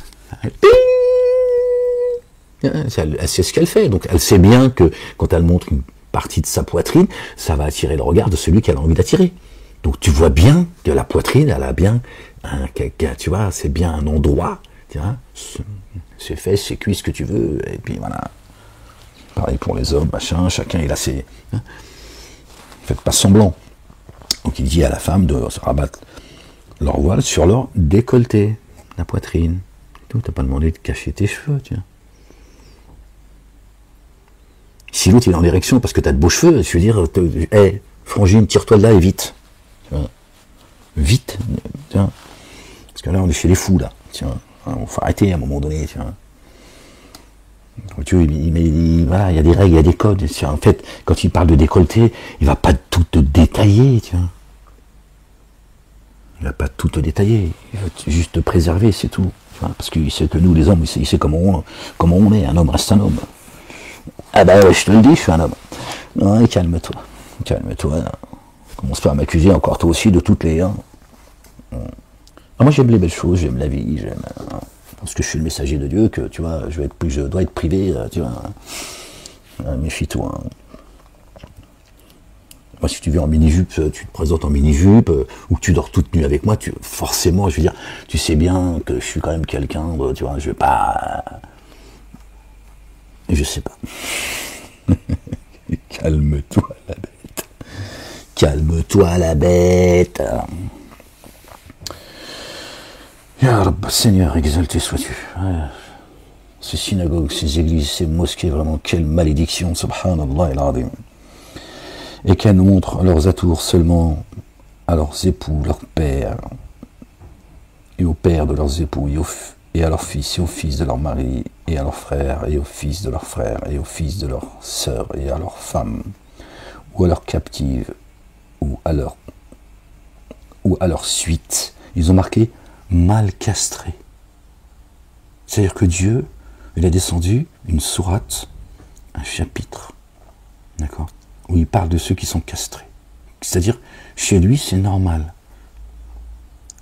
A: Elle sait ce qu'elle fait, donc elle sait bien que quand elle montre une partie de sa poitrine, ça va attirer le regard de celui qu'elle a envie d'attirer. Donc tu vois bien que la poitrine, elle a bien, tu vois, c'est bien un endroit, tu vois, ses fesses, ses cuisses, ce que tu veux, et puis voilà. Pareil pour les hommes, machin, chacun il a ses... Hein. Faites pas semblant. Donc il dit à la femme de se rabattre leur voile sur leur décolleté, la poitrine. Tu t'as pas demandé de cacher tes cheveux, tiens. Si l'autre il est en érection parce que t'as de beaux cheveux, je veux dire, hey, frangine, tire-toi de là et vite. Vite, tiens. Parce que là on est chez les fous là, tiens. Il faut arrêter à un moment donné, tiens. Voilà, il y a des règles, il y a des codes. En fait, quand il parle de décolleté, il va pas tout te détailler, tu vois. Il va pas tout te détailler. Il va juste te préserver, c'est tout. Tu vois, parce qu'il sait que nous, les hommes, il sait comment on est. Un homme reste un homme. Ah bah ouais, je te le dis, je suis un homme. Non, calme-toi. Calme-toi. Commence pas à m'accuser encore toi aussi de toutes les... Hein. Ah, moi j'aime les belles choses, j'aime la vie, j'aime... Parce que je suis le messager de Dieu, que tu vois, je dois être privé, tu vois. Méfie-toi. Moi, si tu viens en mini-jupe, tu te présentes en mini-jupe, ou que tu dors toute nue avec moi, forcément, je veux dire, tu sais bien que je suis quand même quelqu'un, tu vois, je vais pas... Je sais pas. Calme-toi, la bête. Calme-toi, la bête. Ya Rabb, Seigneur, exalté sois-tu. Ces synagogues, ces églises, ces mosquées, vraiment, quelle malédiction, subhanallah el-azim. Et qu'elles montrent leurs atours seulement à leurs époux, leurs pères, et aux pères de leurs époux, et à leurs fils, et aux fils de leurs maris, et à leurs frères, et aux fils de leurs frères, et aux fils de leurs sœurs, et à leurs femmes, ou à leurs captives, ou à leur suite. Ils ont marqué mal castré. C'est-à-dire que Dieu, il a descendu une sourate, un chapitre, d'accord, où il parle de ceux qui sont castrés. C'est-à-dire, chez lui, c'est normal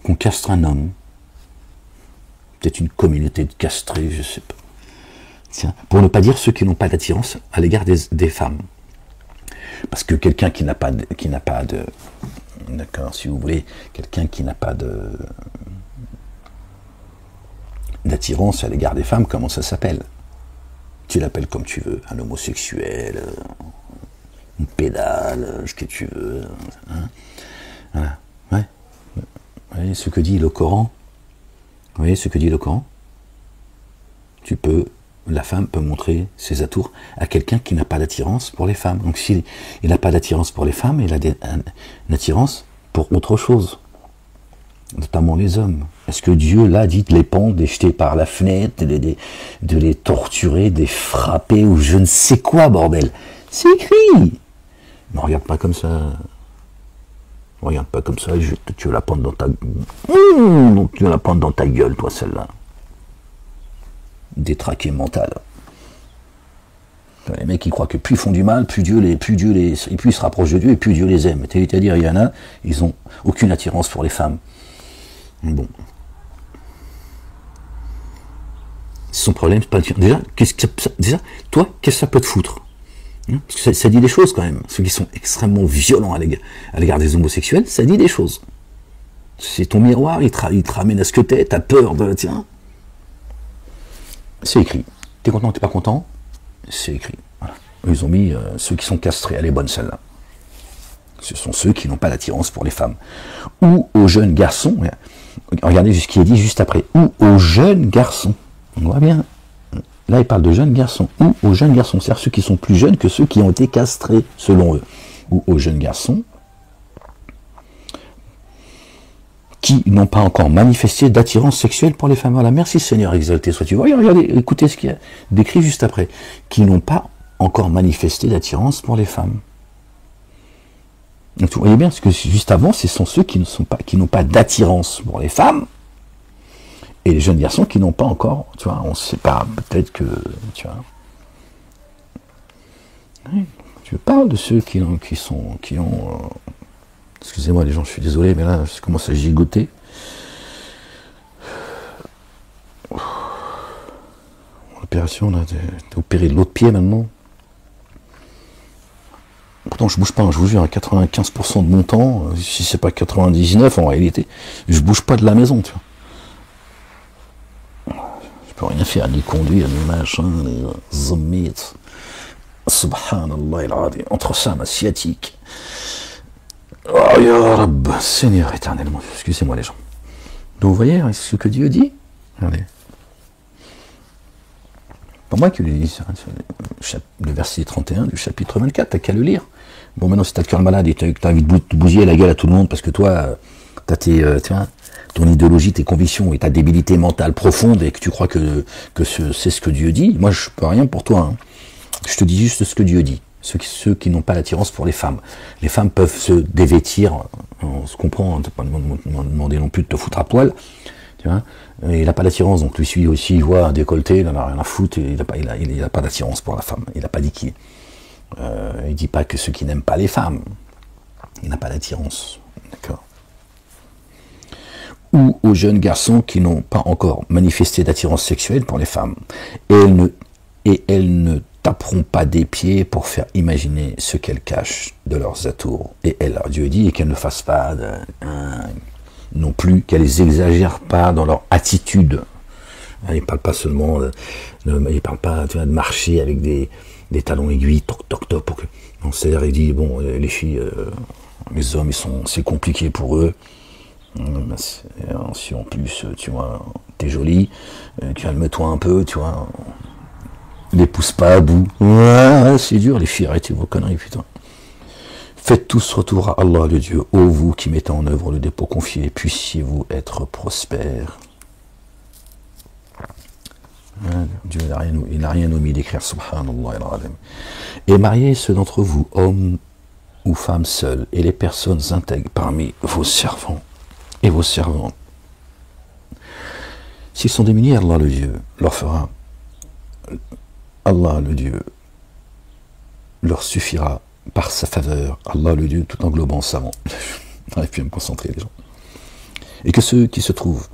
A: qu'on castre un homme, peut-être une communauté de castrés, je ne sais pas. Tiens, pour ne pas dire ceux qui n'ont pas d'attirance à l'égard des femmes. Parce que quelqu'un qui n'a pas de d'accord, si vous voulez, quelqu'un qui n'a pas d'attirance à l'égard des femmes, comment ça s'appelle? Tu l'appelles comme tu veux, un homosexuel, une pédale, ce que tu veux. Hein, voilà. Ouais. Vous voyez ce que dit le Coran? Vous voyez ce que dit le Coran? La femme peut montrer ses atours à quelqu'un qui n'a pas d'attirance pour les femmes. Donc s'il n'a pas d'attirance pour les femmes, il a une attirance pour autre chose, notamment les hommes. Est-ce que Dieu, là, dit de les pendre, de les jeter par la fenêtre, de les torturer, de les frapper, ou je ne sais quoi, bordel? C'est écrit. Ne regarde pas comme ça. Regarde pas comme ça, tu veux la prendre dans ta... tu veux la prendre dans ta gueule, toi, celle-là. Détraqué mental. Les mecs, ils croient que plus ils font du mal, plus ils se rapprochent de Dieu, et plus Dieu les aime. C'est-à-dire, il y en a, ils n'ont aucune attirance pour les femmes. Bon. Son problème, c'est pas... Déjà, toi, qu'est-ce que ça peut te foutre? Parce que ça dit des choses quand même. Ceux qui sont extrêmement violents à l'égard des homosexuels, ça dit des choses. C'est ton miroir, il te ramène à ce que t'as peur de... Tiens. C'est écrit. T'es content, t'es pas content? C'est écrit. Voilà. Ils ont mis ceux qui sont castrés. Elle est bonne celle-là. Ce sont ceux qui n'ont pas d'attirance pour les femmes. Ou aux jeunes garçons. Regardez ce qui est dit juste après. Ou aux jeunes garçons. On voit bien. Là, il parle de jeunes garçons. Ou aux jeunes garçons. C'est-à-dire ceux qui sont plus jeunes que ceux qui ont été castrés, selon eux. Ou aux jeunes garçons qui n'ont pas encore manifesté d'attirance sexuelle pour les femmes. Voilà, merci Seigneur, exalté sois-tu. Regardez, écoutez ce qu'il y a décrit juste après. Qui n'ont pas encore manifesté d'attirance pour les femmes. Donc, vous voyez bien, parce que juste avant, ce sont ceux qui n'ont pas d'attirance pour les femmes, et les jeunes garçons qui n'ont pas encore, tu vois, on ne sait pas, peut-être que, tu vois. Oui, je parle de ceux qui ont excusez-moi les gens, je suis désolé, mais là, je commence à gigoter. L'opération, là, t'es opéré de l'autre pied maintenant. Pourtant, je bouge pas, je vous jure, à 95% de mon temps, si c'est pas 99 en réalité, je bouge pas de la maison, tu vois. Je peux rien faire, ni conduire, ni machin, ni zombie. Subhanallah il-Azim, entre ça, ma sciatique. Oh ya Rabb, Seigneur éternellement, excusez-moi les gens. Donc vous voyez ce que Dieu dit? Regardez. Pas moi qui le dis, le verset 31 du chapitre 24, t'as qu'à le lire. Bon, maintenant, si t'as le cœur malade et t'as envie de bousiller la gueule à tout le monde parce que toi, t'as ton idéologie, tes convictions et ta débilité mentale profonde et que tu crois que c'est ce que Dieu dit, moi, je peux rien pour toi. Hein. Je te dis juste ce que Dieu dit. Ceux qui n'ont pas l'attirance pour les femmes. Les femmes peuvent se dévêtir, on se comprend, on ne peut pas demander non plus de te foutre à poil, tu vois. Il n'a pas d'attirance, donc lui aussi, il voit un décolleté, il n'en a rien à foutre, il n'a pas d'attirance pour la femme. Il n'a pas dit qui. Il ne dit pas que ceux qui n'aiment pas les femmes. Il n'a pas d'attirance. D'accord. Ou aux jeunes garçons qui n'ont pas encore manifesté d'attirance sexuelle pour les femmes. Et elles ne taperont pas des pieds pour faire imaginer ce qu'elles cachent de leurs atours. Et alors Dieu dit qu'elles ne fassent pas non plus, qu'elles exagèrent pas dans leur attitude. Il ne parle pas seulement, il parle pas de marcher avec des talons aiguilles, toc toc toc. Pour que, c'est-à-dire il dit bon, les filles, les hommes, c'est compliqué pour eux. Si en plus, tu vois, t'es jolie, calme-toi un peu, tu vois. Les pousse pas à bout. Ouais, c'est dur, les filles, arrêtez vos conneries, putain. Faites tous retour à Allah, le Dieu, ô vous qui mettez en œuvre le dépôt confié, puissiez-vous être prospères. Dieu il n'a rien omis d'écrire, subhanallah. Et mariez ceux d'entre vous, hommes ou femmes seuls, et les personnes intègres parmi vos servants et vos servantes. S'ils sont démunis, Allah le Dieu leur fera. Allah le Dieu leur suffira par sa faveur. Allah le Dieu tout englobant savant. J'arrive plus à me concentrer, les gens. Et que ceux qui se trouvent,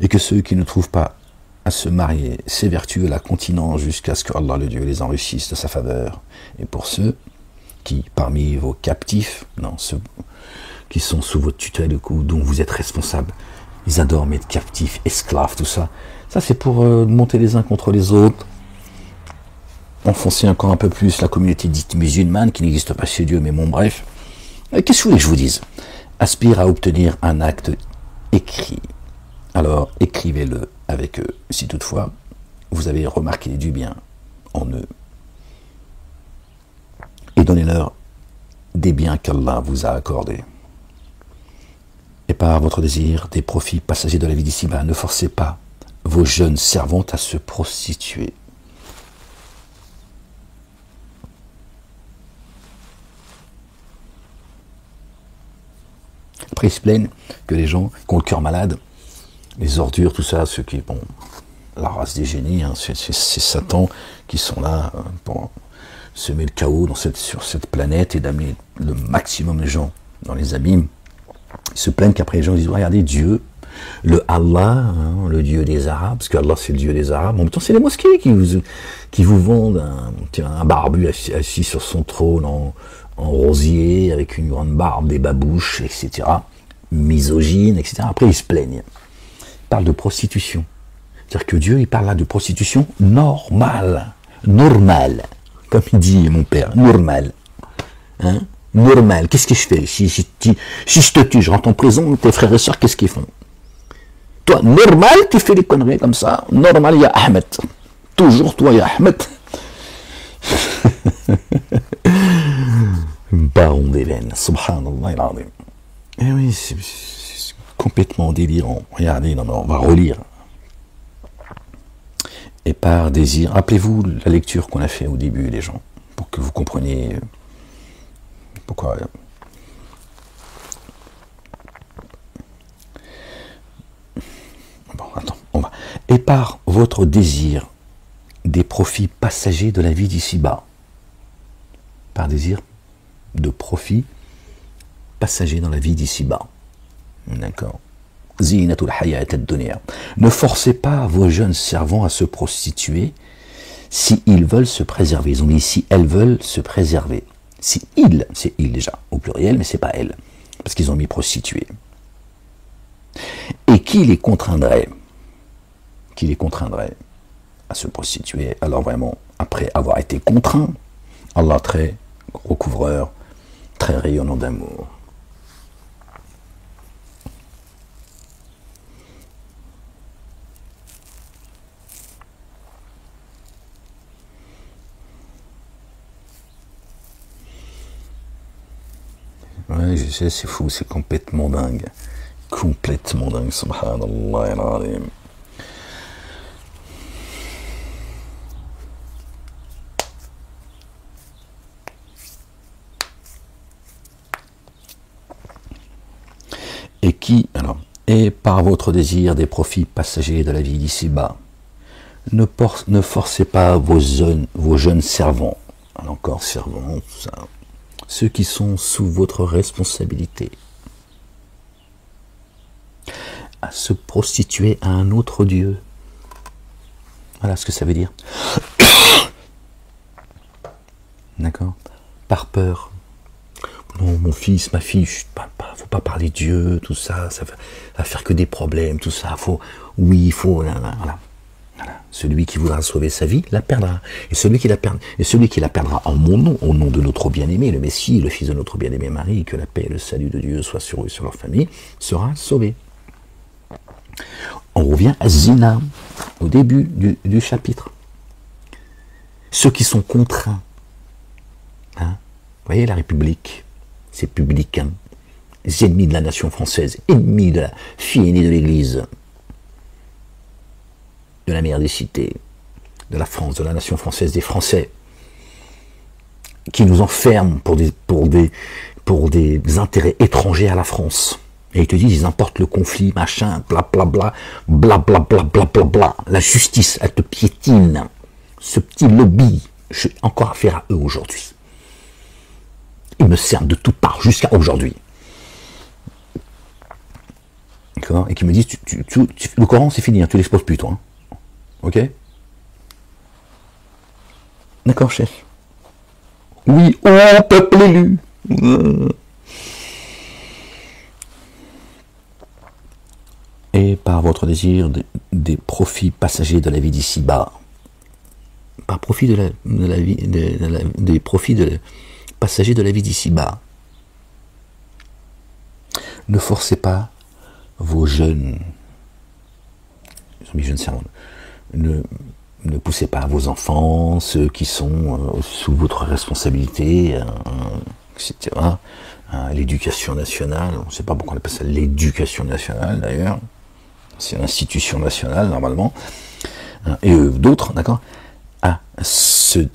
A: et que ceux qui ne trouvent pas à se marier, s'évertuent la continence jusqu'à ce que Allah le Dieu les enrichisse de sa faveur. Et pour ceux qui, parmi vos captifs, non, ceux qui sont sous votre tutelle, dont vous êtes responsable, ils adorent mettre captifs, esclaves, tout ça. Ça, c'est pour monter les uns contre les autres, enfoncer encore un peu plus la communauté dite musulmane, qui n'existe pas chez Dieu, mais bon, bref. Qu'est-ce que vous voulez que je vous dise? Aspire à obtenir un acte écrit. Alors, écrivez-le avec eux, si toutefois, vous avez remarqué du bien en eux. Et donnez-leur des biens qu'Allah vous a accordés. Et par votre désir des profits passagers de la vie d'ici-bas, ne forcez pas vos jeunes servantes à se prostituer. Après, ils se plaignent que les gens qui ont le cœur malade, les ordures, tout ça, ceux qui, bon, la race des génies, hein, c'est Satan qui sont là pour semer le chaos sur cette planète et d'amener le maximum de gens dans les abîmes. Ils se plaignent qu'après les gens disent, regardez Dieu, le Allah, hein, le Dieu des Arabes, parce que Allah c'est le Dieu des Arabes, en même temps c'est les mosquées qui vous vendent un barbu assis sur son trône en rosier, avec une grande barbe, des babouches, etc. Misogyne, etc. Après ils se plaignent. Ils parlent de prostitution. C'est-à-dire que Dieu, il parle là de prostitution normale. Normale. Comme il dit mon père, normal. Hein? Normal. Qu'est-ce que je fais si je te tue, je rentre en prison, tes frères et sœurs, qu'est-ce qu'ils font? Toi, normal, tu fais des conneries comme ça. Normal, il y a Ahmed. Toujours toi, il y a Ahmed. Baron des laines. Subhanallah il-azim. Eh oui, c'est complètement délirant. Regardez, non, on va relire. Et par désir, rappelez-vous la lecture qu'on a fait au début, les gens, pour que vous compreniez pourquoi. Bon, attends, on va. Et par votre désir des profits passagers de la vie d'ici-bas. Par désir de profits passagers dans la vie d'ici-bas. D'accord. Zinatul hayat ad-dunya. Ne forcez pas vos jeunes servants à se prostituer si ils veulent se préserver. Ils ont dit si elles veulent se préserver. Si ils, c'est ils déjà, au pluriel, mais c'est pas elles. Parce qu'ils ont mis prostituée. Et qui les contraindrait? Qui les contraindrait à se prostituer? Alors vraiment, après avoir été contraint, Allah très recouvreur, très rayonnant d'amour. Ouais, je sais, c'est fou, c'est complètement dingue. Complètement dingue, subhanallah al-azim. Et qui, alors, et par votre désir des profits passagers de la vie d'ici-bas, ne forcez pas vos jeunes servants, alors encore servants, ça, ceux qui sont sous votre responsabilité, à se prostituer à un autre Dieu. Voilà ce que ça veut dire. D'accord? Par peur. Non, mon fils, ma fille, faut pas parler de Dieu, tout ça, ça va faire que des problèmes, tout ça. Oui, il faut, voilà. Celui qui voudra sauver sa vie la perdra. Et celui qui la perdra en mon nom, au nom de notre bien-aimé, le Messie, le fils de notre bien-aimé Marie, que la paix et le salut de Dieu soient sur eux et sur leur famille, sera sauvé. On revient à Zina, au début du chapitre. Ceux qui sont contraints. Hein, vous voyez la République, ces publicains, les ennemis de la nation française, ennemis de la fille aînée de l'Église. de la merdicité, de la France, de la nation française, des Français, qui nous enferment pour des intérêts étrangers à la France. Et ils te disent, ils importent le conflit, machin, blablabla, blablabla, blablabla. La justice, elle te piétine. Ce petit lobby, j'ai encore affaire à eux aujourd'hui. Ils me servent de toutes parts jusqu'à aujourd'hui. D'accord? Et qui me disent, le Coran c'est fini, hein, tu l'exposes plus toi. Hein. Ok? D'accord, chef. Oui, oh, peuple élu. Et par votre désir des profits passagers de la vie d'ici-bas, par profit des profits passagers de la vie d'ici-bas, ne forcez pas vos jeunes, ne poussez pas vos enfants, ceux qui sont sous votre responsabilité, etc. L'éducation nationale, on ne sait pas pourquoi on appelle ça l'éducation nationale d'ailleurs, c'est l'institution nationale normalement, et d'autres, d'accord, à se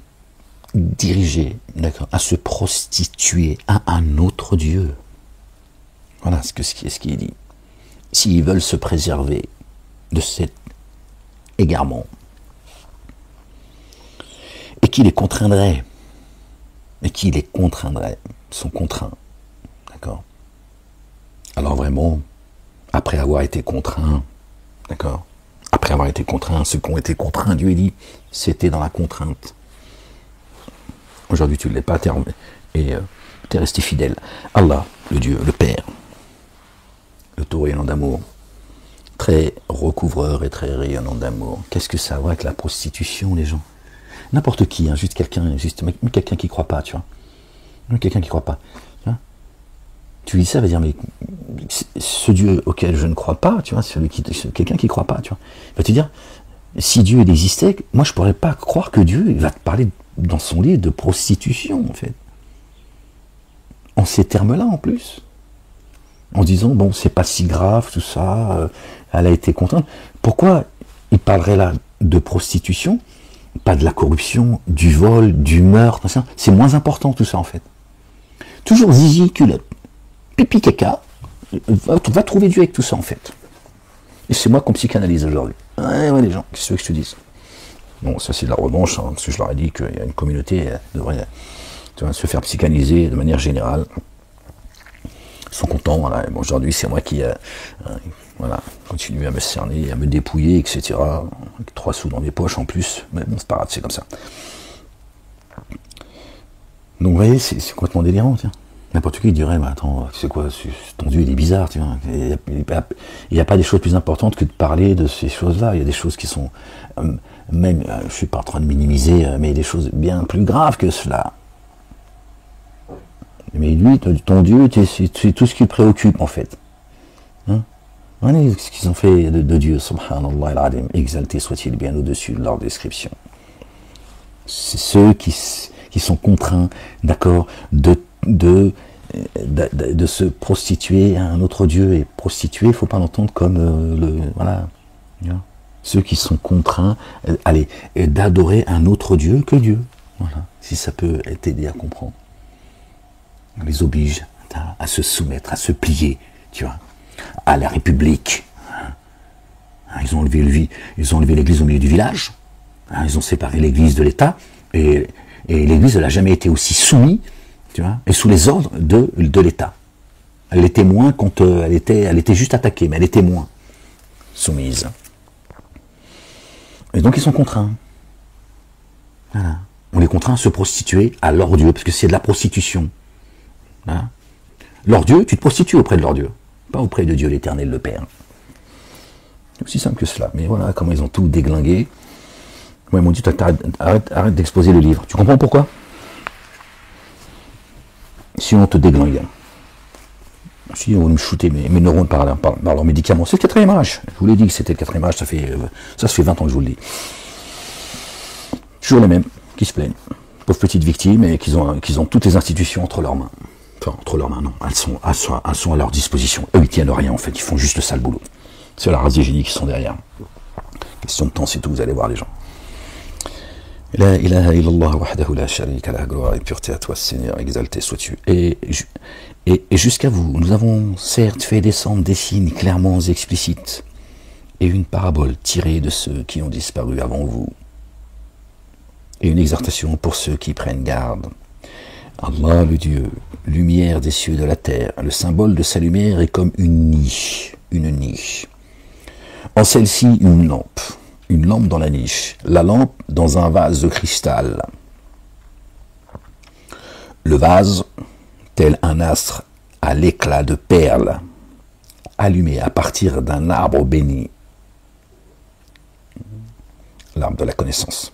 A: diriger, d'accord, à se prostituer à un autre Dieu. Voilà ce qui est dit. S'ils veulent se préserver de cet égarement, et qui les contraindrait, sont contraints, d'accord. Alors vraiment, après avoir été contraints, d'accord, après avoir été contraints, ceux qui ont été contraints, Dieu dit, c'était dans la contrainte. Aujourd'hui tu ne l'es pas, et tu es resté fidèle. Allah, le Dieu, le Père, le tout rayonnant d'amour, très recouvreur et très rayonnant d'amour. Qu'est-ce que ça a à voir avec la prostitution, les gens? N'importe qui, hein, juste quelqu'un qui croit pas, tu vois. Même quelqu'un qui croit pas. Tu vois. Tu dis ça, va dire, mais ce Dieu auquel je ne crois pas, tu vois, quelqu'un qui croit pas, tu vois. Il va te dire, si Dieu existait, moi je pourrais pas croire que Dieu, il va te parler dans son livre de prostitution, en fait. En ces termes-là, en plus. En disant, bon, c'est pas si grave, tout ça, elle a été contrainte. Pourquoi il parlerait là de prostitution? Pas de la corruption, du vol, du meurtre, c'est moins important tout ça en fait. Toujours zizi, culotte, pipi, caca, va trouver Dieu avec tout ça en fait. Et c'est moi qu'on psychanalyse aujourd'hui. Ouais, les gens, qu'est-ce que je te dise? Bon, ça c'est de la revanche, hein, parce que je leur ai dit qu'il y a une communauté qui devrait se faire psychanalyser de manière générale. Ils sont contents, voilà. Bon, aujourd'hui c'est moi qui voilà, continue à me cerner, à me dépouiller, etc. Avec 3 sous dans mes poches en plus, mais bon, c'est pas grave, c'est comme ça. Donc, vous voyez, c'est complètement délirant, tiens. N'importe qui dirait, mais attends, tu sais quoi, ton Dieu, il est bizarre, tu vois. Il n'y a pas des choses plus importantes que de parler de ces choses-là. Il y a des choses qui sont, même, je ne suis pas en train de minimiser, mais des choses bien plus graves que cela. Mais lui, ton Dieu, c'est tout ce qui le préoccupe, en fait. Hein? Regardez ce qu'ils ont fait de Dieu, subhanallah al-adim, exalté soit-il bien au-dessus de leur description. C'est ceux qui sont contraints, d'accord, de se prostituer à un autre Dieu. Et prostituer, il ne faut pas l'entendre comme voilà. Ceux qui sont contraints, d'adorer un autre Dieu que Dieu. Voilà, si ça peut t'aider à comprendre. On les oblige à se soumettre, à se plier, tu vois, à la République. Ils ont enlevé l'église au milieu du village. Ils ont séparé l'église de l'État. Et l'église, elle n'a jamais été aussi soumise, tu vois, et sous les ordres de l'État. Elle était moins quand elle était juste attaquée, mais elle était moins soumise. Et donc ils sont contraints. Voilà. On les contraint à se prostituer à leur Dieu, parce que c'est de la prostitution. Hein? Leur Dieu, tu te prostitues auprès de leur Dieu, pas auprès de Dieu l'Éternel, le Père. C'est aussi simple que cela. Mais voilà comment ils ont tout déglingué. Moi, ils m'ont dit, arrête d'exposer le livre. Tu comprends pourquoi? Si on te déglingue, si on va me shooter mes neurones par leurs médicaments, c'est le 4e âge. Je vous l'ai dit que c'était le 4e âge, ça fait 20 ans que je vous le dis. Toujours les mêmes qui se plaignent. Pauvres petites victimes et qu'ils ont toutes les institutions entre leurs mains. Enfin, entre leurs mains, non. Elles sont à leur disposition. Eux, ils tiennent rien, en fait. Ils font juste le sale boulot. C'est la race hygiénique qui sont derrière. Question de temps, c'est tout, vous allez voir les gens. La ilaha illallah wahdahu la sharika lah, gloire et pureté à toi, Seigneur, exalté sois-tu. Et jusqu'à vous, nous avons certes fait descendre des signes clairement explicites et une parabole tirée de ceux qui ont disparu avant vous, et une exhortation pour ceux qui prennent garde. Allah, le Dieu, lumière des cieux et de la terre, le symbole de sa lumière est comme une niche. En celle-ci, une lampe dans la niche, la lampe dans un vase de cristal. Le vase, tel un astre à l'éclat de perles, allumé à partir d'un arbre béni, l'arbre de la connaissance.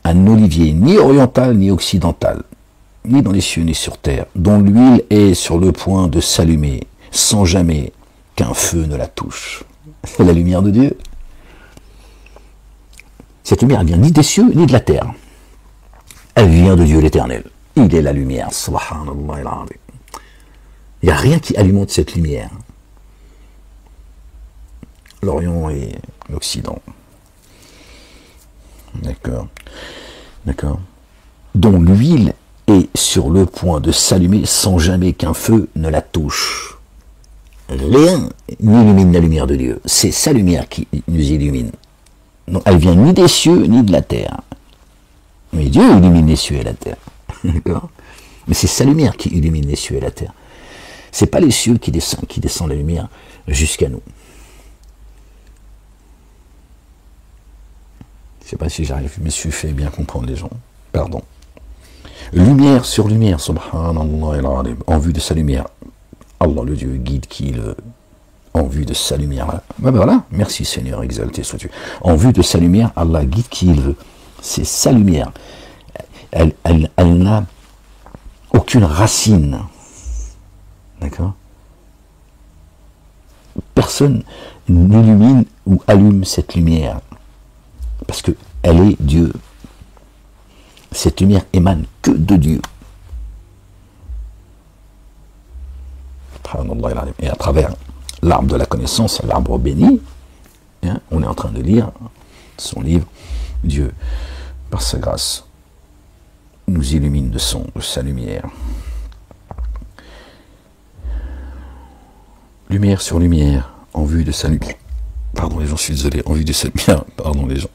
A: Un olivier ni oriental ni occidental, ni dans les cieux ni sur terre, dont l'huile est sur le point de s'allumer, sans jamais qu'un feu ne la touche. C'est la lumière de Dieu. Cette lumière, elle vient ni des cieux ni de la terre. Elle vient de Dieu l'Éternel. Il est la lumière. Subhanallah. Il n'y a rien qui alimente cette lumière. L'Orient et l'Occident. D'accord. Dont l'huile est sur le point de s'allumer sans jamais qu'un feu ne la touche. Rien n'illumine la lumière de Dieu. C'est sa lumière qui nous illumine. Donc, elle vient ni des cieux ni de la terre. Mais Dieu illumine les cieux et la terre. D'accord ? Mais c'est sa lumière qui illumine les cieux et la terre. C'est pas les cieux qui descendent la lumière jusqu'à nous. Je sais pas si je me suis fait bien comprendre les gens. Pardon. Lumière sur lumière, subhanallah, en vue de sa lumière. Allah, le Dieu, guide qui il veut. En vue de sa lumière. Ben voilà, merci Seigneur, exalté sois-tu. En vue de sa lumière, Allah guide qui il veut. C'est sa lumière. Elle n'a aucune racine. D'accord ? Personne n'illumine ou allume cette lumière. Parce que elle est Dieu. Cette lumière émane que de Dieu. Et à travers l'arbre de la connaissance, l'arbre béni, hein, on est en train de lire son livre. Dieu, par sa grâce, nous illumine de sa lumière. Lumière sur lumière, en vue de sa lumière. Pardon les gens, je suis désolé, en vue de sa lumière, pardon les gens.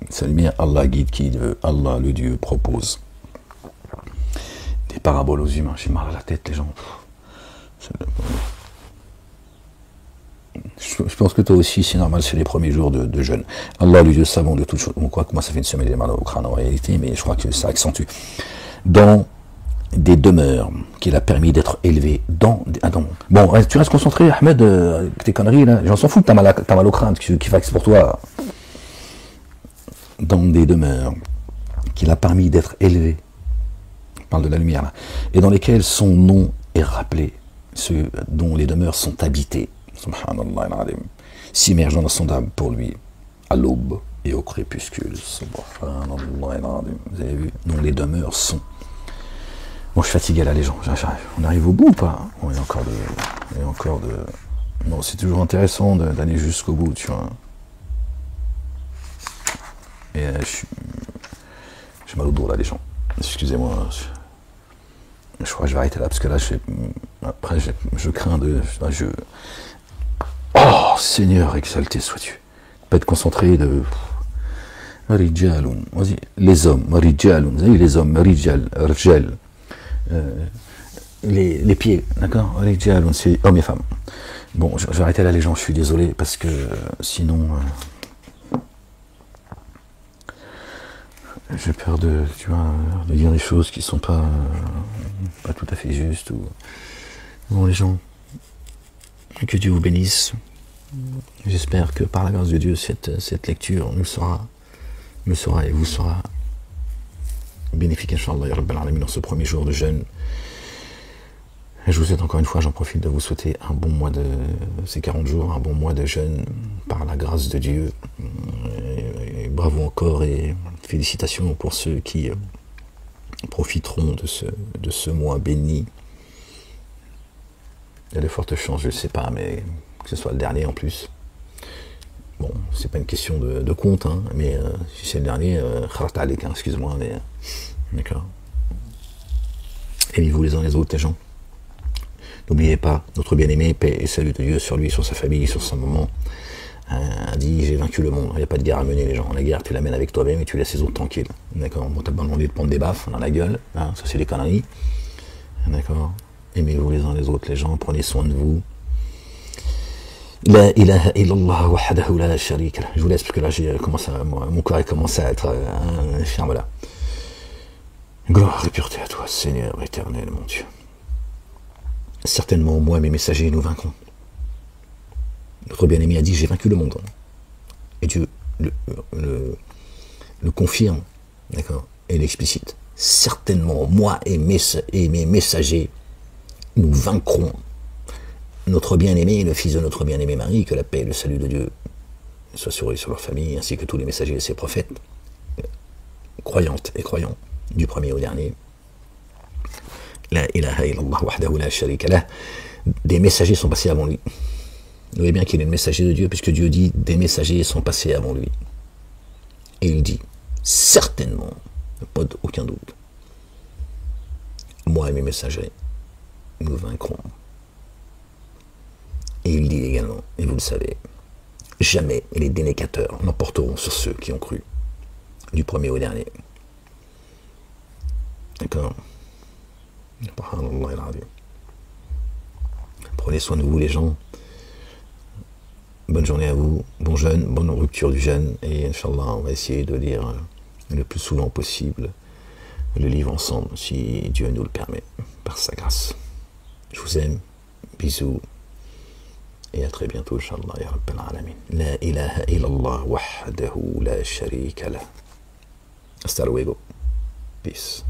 A: Sa lumière, Allah guide qui il veut, Allah le Dieu propose. Des paraboles aux humains, j'ai mal à la tête les gens. Je pense que toi aussi, c'est normal, c'est les premiers jours de jeûne. Allah, le Dieu savant de toutes choses. On croit que moi, ça fait une semaine, j'ai mal au crâne en réalité, mais je crois que ça accentue. Dans des demeures qu'il a permis d'être élevé dans... Bon, tu restes concentré, Ahmed, tes conneries, là. J'en s'en fous que t'as mal au crâne, qui faxe pour toi. Dans des demeures qu'il a permis d'être élevé. On parle de la lumière, là. Et dans lesquelles son nom est rappelé. Ceux dont les demeures sont habitées. Subhanallah, s'immergeant dans son âme pour lui, à l'aube et au crépuscule. Subhanallah, vous avez vu, dont les demeures sont. Bon, je suis fatigué là, les gens. On arrive au bout ou pas? Bon, il y a encore de... Bon, c'est toujours intéressant d'aller jusqu'au bout, tu vois. Et j'ai mal au dos là, les gens. Excusez-moi. Je crois que je vais arrêter là, parce que là, après, je crains de... Oh, Seigneur, exalté sois-tu. Pas être concentré de... Rijaloun. Vas-y, les hommes, Rijaloun. Vous avez vu les hommes, Rijal, Rijal. Les pieds, d'accord? Rijaloun, c'est hommes et femmes. Bon, je vais arrêter là, les gens, je suis désolé, parce que sinon... j'ai peur de dire des choses qui sont pas tout à fait justes. Bon, les gens, que Dieu vous bénisse. J'espère que par la grâce de Dieu, cette lecture nous sera et vous sera bénéfique, Inch'Allah, ya Rabbal Alamin, dans ce premier jour de jeûne. Et je vous souhaite encore une fois, j'en profite de vous souhaiter un bon mois de ces 40 jours, un bon mois de jeûne par la grâce de Dieu. Et bravo encore et félicitations pour ceux qui profiteront de ce mois béni. Il y a de fortes chances, je ne sais pas, mais que ce soit le dernier en plus. Bon, c'est pas une question de compte, hein, mais si c'est le dernier, excuse-moi, mais d'accord. Aimez-vous les uns les autres, les gens. N'oubliez pas, notre bien-aimé, paix et salut de Dieu sur lui, sur sa famille, sur son moment, a dit, j'ai vaincu le monde. Il n'y a pas de guerre à mener, les gens. La guerre, tu la mènes avec toi-même et tu laisses les autres tranquilles. D'accord. Bon, t'as pas demandé de prendre des baffes dans la gueule, hein, ça c'est des conneries. D'accord. Aimez-vous les uns les autres, les gens, prenez soin de vous. La ilaha illallah wahdahu la sharika lah. Je vous laisse parce que là, mon corps a commencé à être ferme, voilà. Gloire et pureté à toi, Seigneur éternel, mon Dieu. Certainement, moi, mes messagers, nous vaincrons. Notre bien-aimé a dit, j'ai vaincu le monde. Et Dieu le confirme, d'accord, et l'explicite. Certainement, moi et mes messagers, nous vaincrons. Notre bien-aimé, le fils de notre bien-aimé Marie, que la paix et le salut de Dieu soient sur eux et sur leur famille, ainsi que tous les messagers et ses prophètes, croyantes et croyants, du premier au dernier. La ilaha illallah wahdahu la sharika lah. Des messagers sont passés avant lui. Vous voyez bien qu'il est le messager de Dieu, puisque Dieu dit des messagers sont passés avant lui. Et il dit, certainement, pas aucun doute, moi et mes messagers, nous vaincrons. Et il dit également, et vous le savez, jamais les dénégateurs n'emporteront sur ceux qui ont cru, du premier au dernier. D'accord. Prenez soin de vous, les gens. Bonne journée à vous, bon jeûne, bonne rupture du jeûne, et Inch'Allah, on va essayer de lire le plus souvent possible le livre ensemble, si Dieu nous le permet, par sa grâce. Je vous aime, bisous, et à très bientôt, Inch'Allah, ya Rabbal Alamin. La ilaha illallah wahdahu la sharika lah. Hasta luego. Peace.